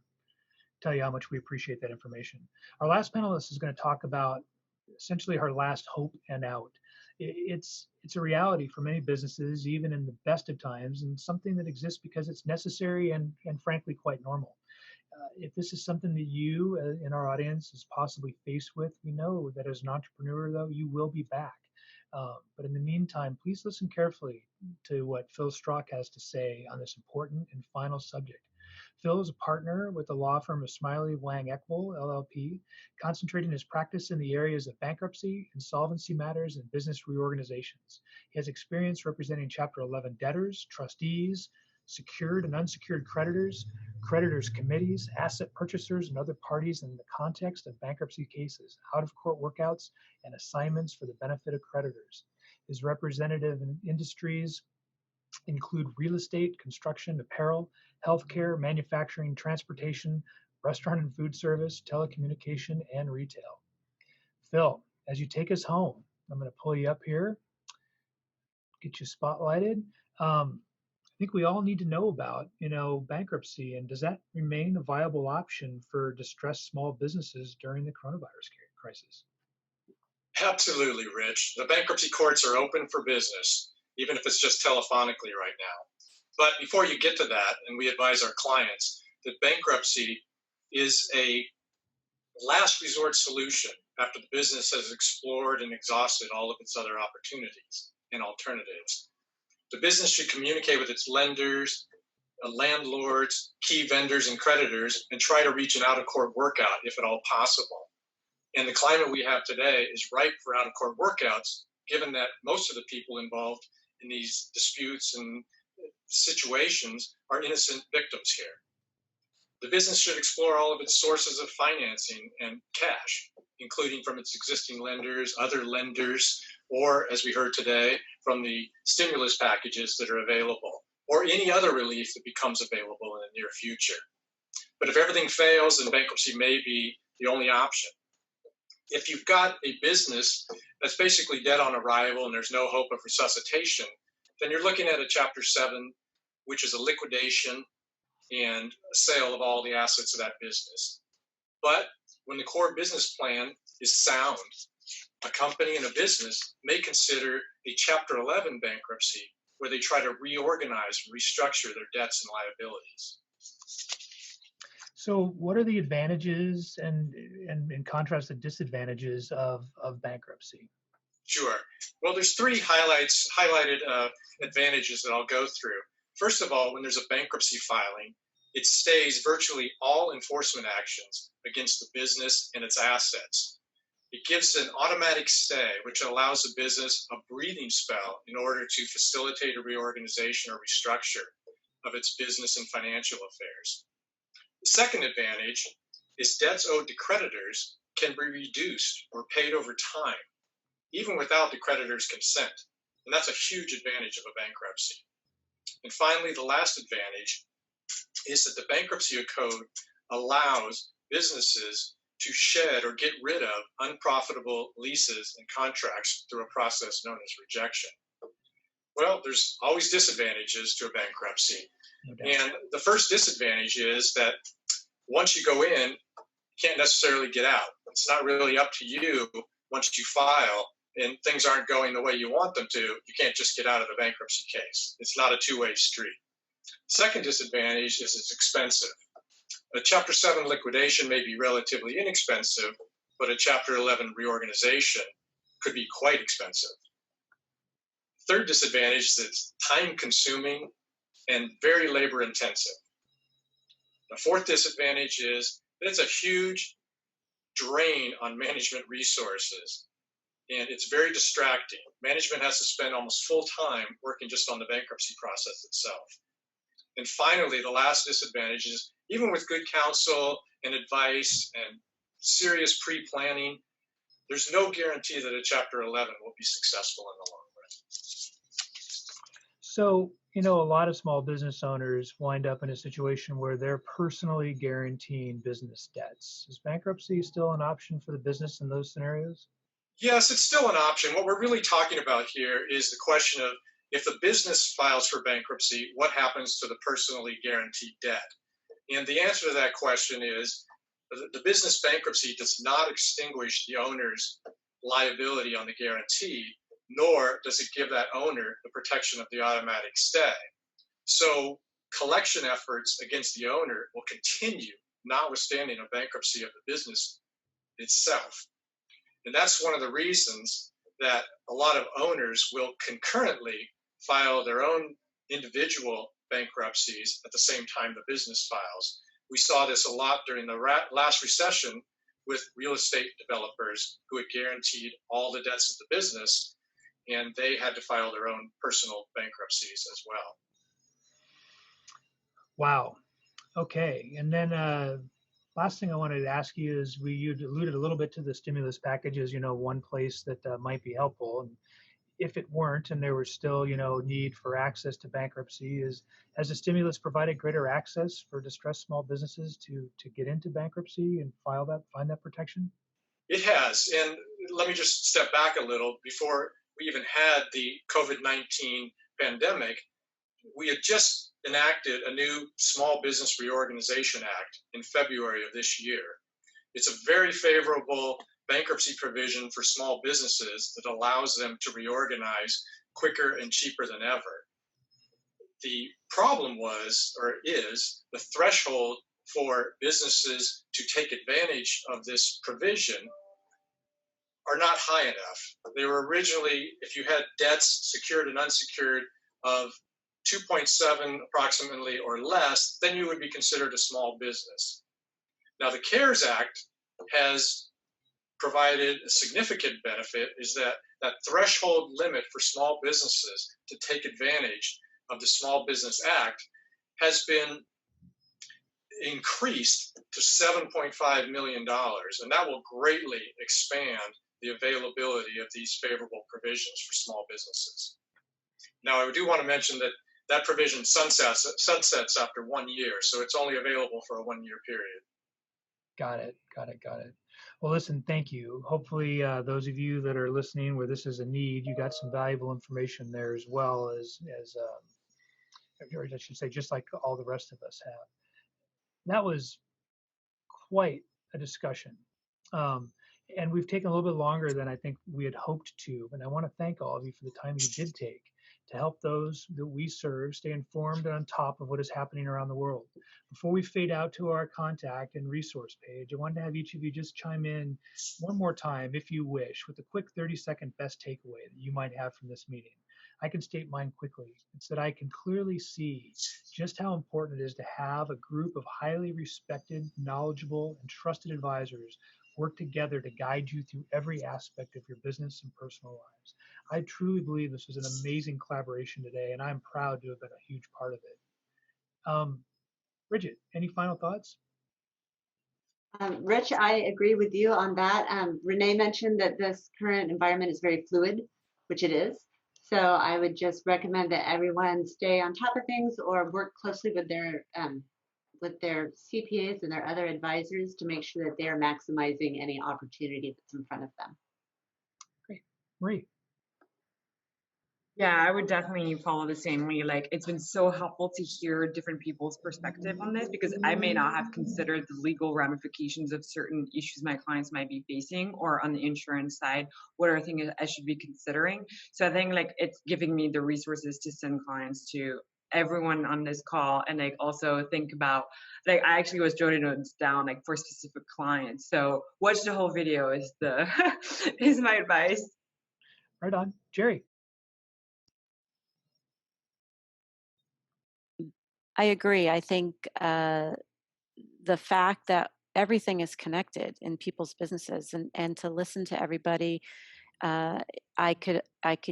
tell you how much we appreciate that information. Our last panelist is going to talk about essentially her last hope and out. It's a reality for many businesses, even in the best of times, and something that exists because it's necessary and frankly quite normal. If this is something that you in our audience is possibly faced with, we know that as an entrepreneur, though, you will be back. But in the meantime, please listen carefully to what Phil Strock has to say on this important and final subject. Phil is a partner with the law firm of Smiley Wang Eckwell, LLP, concentrating his practice in the areas of bankruptcy, insolvency matters, and business reorganizations. He has experience representing Chapter 11 debtors, trustees, secured and unsecured creditors, creditors' committees, asset purchasers, and other parties in the context of bankruptcy cases, out-of-court workouts, and assignments for the benefit of creditors. His representative industries include real estate, construction, apparel, healthcare, manufacturing, transportation, restaurant and food service, telecommunication, and retail. Phil, as you take us home, I'm going to pull you up here, get you spotlighted. I think we all need to know about, bankruptcy, and does that remain a viable option for distressed small businesses during the coronavirus crisis? Absolutely, Rich. The bankruptcy courts are open for business, even if it's just telephonically right now. But before you get to that, and we advise our clients that bankruptcy is a last resort solution after the business has explored and exhausted all of its other opportunities and alternatives. The business should communicate with its lenders, landlords, key vendors, and creditors, and try to reach an out-of-court workout if at all possible. And the climate we have today is ripe for out-of-court workouts, given that most of the people involved in these disputes and situations are innocent victims here. The business should explore all of its sources of financing and cash, including from its existing lenders, other lenders, or, as we heard today, from the stimulus packages that are available, or any other relief that becomes available in the near future. But if everything fails, then bankruptcy may be the only option. If you've got a business that's basically dead on arrival and there's no hope of resuscitation, then you're looking at a Chapter 7, which is a liquidation and a sale of all the assets of that business. But when the core business plan is sound, a company and a business may consider a Chapter 11 bankruptcy, where they try to reorganize and restructure their debts and liabilities. So what are the advantages and in contrast, the disadvantages of bankruptcy? Sure. Well, there's three highlighted advantages that I'll go through. First of all, when there's a bankruptcy filing, it stays virtually all enforcement actions against the business and its assets. It gives an automatic stay, which allows the business a breathing spell in order to facilitate a reorganization or restructure of its business and financial affairs. The second advantage is debts owed to creditors can be reduced or paid over time, even without the creditor's consent. And that's a huge advantage of a bankruptcy. And finally, the last advantage is that the Bankruptcy Code allows businesses to shed or get rid of unprofitable leases and contracts through a process known as rejection. Well, there's always disadvantages to a bankruptcy. And the first disadvantage is that once you go in, you can't necessarily get out. It's not really up to you once you file and things aren't going the way you want them to. You can't just get out of the bankruptcy case. It's not a two-way street. Second disadvantage is it's expensive. A Chapter 7 liquidation may be relatively inexpensive, but a Chapter 11 reorganization could be quite expensive. Third disadvantage is it's time-consuming and very labor-intensive. The fourth disadvantage is that it's a huge drain on management resources, and it's very distracting. Management has to spend almost full time working just on the bankruptcy process itself. And finally, the last disadvantage is even with good counsel and advice and serious pre-planning, there's no guarantee that a Chapter 11 will be successful in the long run. So, you know, a lot of small business owners wind up in a situation where they're personally guaranteeing business debts. Is bankruptcy still an option for the business in those scenarios? Yes, it's still an option. What we're really talking about here is the question of if the business files for bankruptcy, what happens to the personally guaranteed debt? And the answer to that question is the business bankruptcy does not extinguish the owner's liability on the guarantee, nor does it give that owner the protection of the automatic stay. So collection efforts against the owner will continue, notwithstanding a bankruptcy of the business itself. And that's one of the reasons that a lot of owners will concurrently file their own individual bankruptcies at the same time the business files. We saw this a lot during the last recession with real estate developers who had guaranteed all the debts of the business, and they had to file their own personal bankruptcies as well. Wow. Okay. And then last thing I wanted to ask you is you alluded a little bit to the stimulus packages, you know, one place that might be helpful. And if it weren't, and there was still, you know, need for access to bankruptcy, has the stimulus provided greater access for distressed small businesses to get into bankruptcy and find that protection? It has. And let me just step back a little. Before we even had the COVID-19 pandemic, we had just enacted a new Small Business Reorganization Act in February of this year. It's a very favorable bankruptcy provision for small businesses that allows them to reorganize quicker and cheaper than ever. The problem was, or is, the threshold for businesses to take advantage of this provision are not high enough. They were originally, if you had debts, secured and unsecured, of 2.7 approximately or less, then you would be considered a small business. Now, the CARES Act has provided a significant benefit, is that threshold limit for small businesses to take advantage of the Small Business Act has been increased to $7.5 million, and that will greatly expand the availability of these favorable provisions for small businesses. Now, I do want to mention that that provision sunsets after 1 year, so it's only available for a 1 year period. Got it. Well, listen, thank you. Hopefully, those of you that are listening where this is a need, you got some valuable information there as well as or I should say, just like all the rest of us have. That was quite a discussion. And we've taken a little bit longer than I think we had hoped to. And I want to thank all of you for the time you did take to help those that we serve stay informed and on top of what is happening around the world. Before we fade out to our contact and resource page, I wanted to have each of you just chime in one more time, if you wish, with a quick 30-second best takeaway that you might have from this meeting. I can state mine quickly. It's that I can clearly see just how important it is to have a group of highly respected, knowledgeable, and trusted advisors work together to guide you through every aspect of your business and personal lives. I truly believe this was an amazing collaboration today, and I'm proud to have been a huge part of it. Bridget, any final thoughts? Rich, I agree with you on that. Renee mentioned that this current environment is very fluid, which it is. So I would just recommend that everyone stay on top of things or work closely with their CPAs and their other advisors to make sure that they are maximizing any opportunity that's in front of them. Great. Marie. Yeah, I would definitely follow the same way. Like, it's been so helpful to hear different people's perspective on this, because I may not have considered the legal ramifications of certain issues my clients might be facing, or on the insurance side, what are things I should be considering. So I think like it's giving me the resources to send clients to everyone on this call, and like also think about, like, I actually was jotting notes down like for specific clients. So watch the whole video is the is my advice. Right on. Jerri. I agree. I think the fact that everything is connected in people's businesses, and to listen to everybody, I could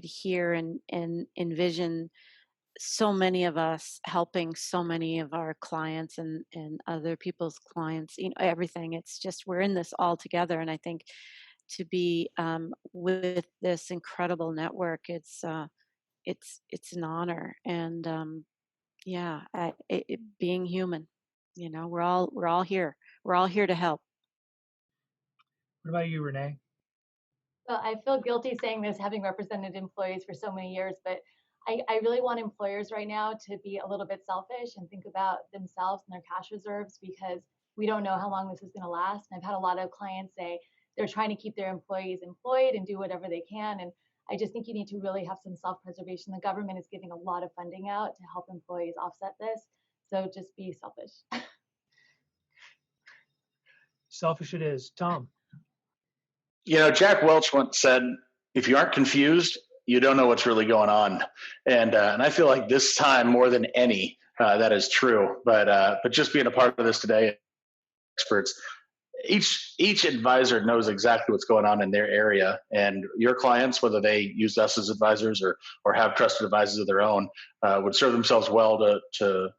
hear and envision so many of us helping so many of our clients and other people's clients. Everything. It's just we're in this all together, and I think to be with this incredible network, it's an honor. And yeah, being human, we're all here. We're all here to help. What about you, Renee? Well, I feel guilty saying this, having represented employees for so many years, but I really want employers right now to be a little bit selfish and think about themselves and their cash reserves, because we don't know how long this is going to last. And I've had a lot of clients say they're trying to keep their employees employed and do whatever they can. And I just think you need to really have some self-preservation. The government is giving a lot of funding out to help employees offset this. So just be selfish. Selfish it is. Tom. You know, Jack Welch once said, if you aren't confused, you don't know what's really going on. And I feel like this time more than any, that is true. But just being a part of this today, experts, each advisor knows exactly what's going on in their area, and your clients, whether they use us as advisors or have trusted advisors of their own, would serve themselves well to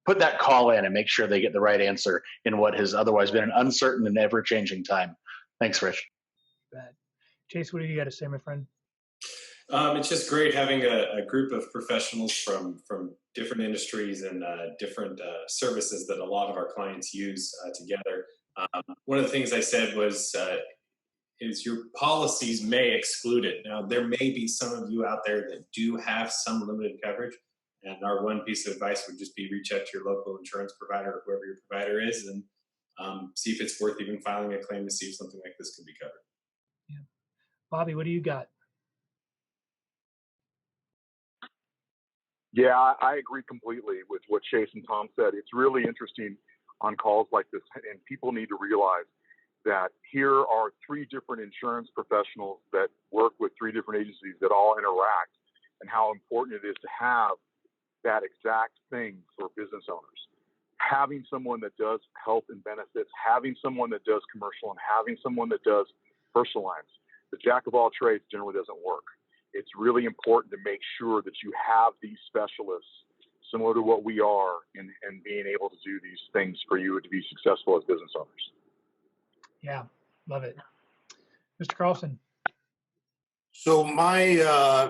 put that call in and make sure they get the right answer in what has otherwise been an uncertain and ever-changing time. Thanks, Rich. Chase, what do you got to say, my friend? It's just great having a group of professionals from different industries and different services that a lot of our clients use together. One of the things I said was is your policies may exclude it. Now, there may be some of you out there that do have some limited coverage, and our one piece of advice would just be reach out to your local insurance provider or whoever your provider is, and see if it's worth even filing a claim to see if something like this could be covered. Yeah. Bobby, what do you got? Yeah, I agree completely with what Chase and Tom said. It's really interesting on calls like this, and people need to realize that here are three different insurance professionals that work with three different agencies that all interact, and how important it is to have that exact thing for business owners. Having someone that does health and benefits, having someone that does commercial, and having someone that does personal lines. The jack of all trades generally doesn't work. It's really important to make sure that you have these specialists similar to what we are and being able to do these things for you to be successful as business owners. Yeah, love it. Mr. Carlson. So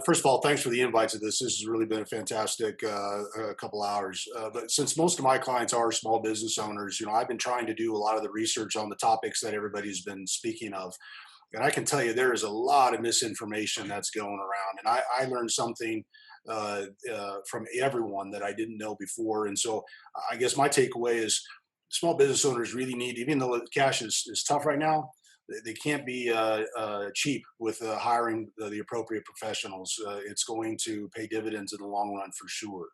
first of all, thanks for the invite to this. This has really been a fantastic couple hours. But since most of my clients are small business owners, I've been trying to do a lot of the research on the topics that everybody's been speaking of. And I can tell you there is a lot of misinformation that's going around. And I learned something from everyone that I didn't know before. And so I guess my takeaway is small business owners really need, even though cash is tough right now, they can't be cheap with hiring the appropriate professionals. It's going to pay dividends in the long run for sure.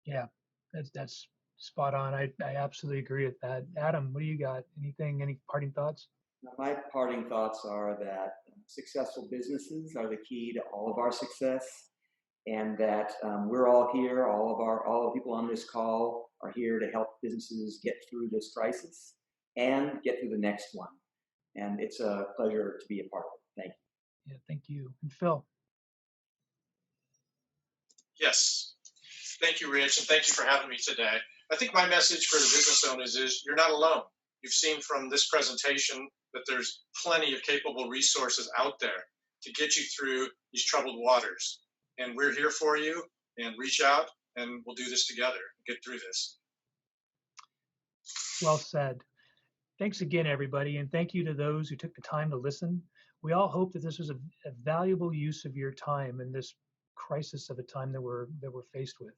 Yeah, that's spot on. I absolutely agree with that. Adam, what do you got? Any parting thoughts? My parting thoughts are that successful businesses are the key to all of our success, and that we're all here. All the people on this call are here to help businesses get through this crisis and get through the next one. And it's a pleasure to be a part of it. Thank you. Yeah, thank you. And Phil. Yes. Thank you, Rich, and thank you for having me today. I think my message for the business owners is you're not alone. You've seen from this presentation that there's plenty of capable resources out there to get you through these troubled waters. And we're here for you, and reach out, and we'll do this together, get through this. Well said. Thanks again, everybody, and thank you to those who took the time to listen. We all hope that this was a valuable use of your time in this crisis of a time that we're faced with.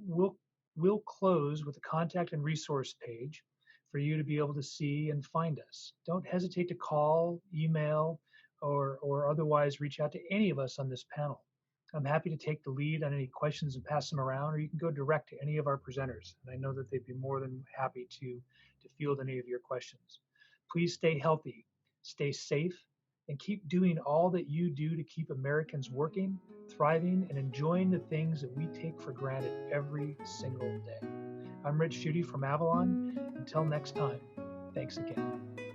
We'll close with a contact and resource page for you to be able to see and find us. Don't hesitate to call, email, or otherwise reach out to any of us on this panel. I'm happy to take the lead on any questions and pass them around, or you can go direct to any of our presenters. And I know that they'd be more than happy to field any of your questions. Please stay healthy, stay safe, and keep doing all that you do to keep Americans working, thriving, and enjoying the things that we take for granted every single day. I'm Rich Judy from Avalan. Until next time, thanks again.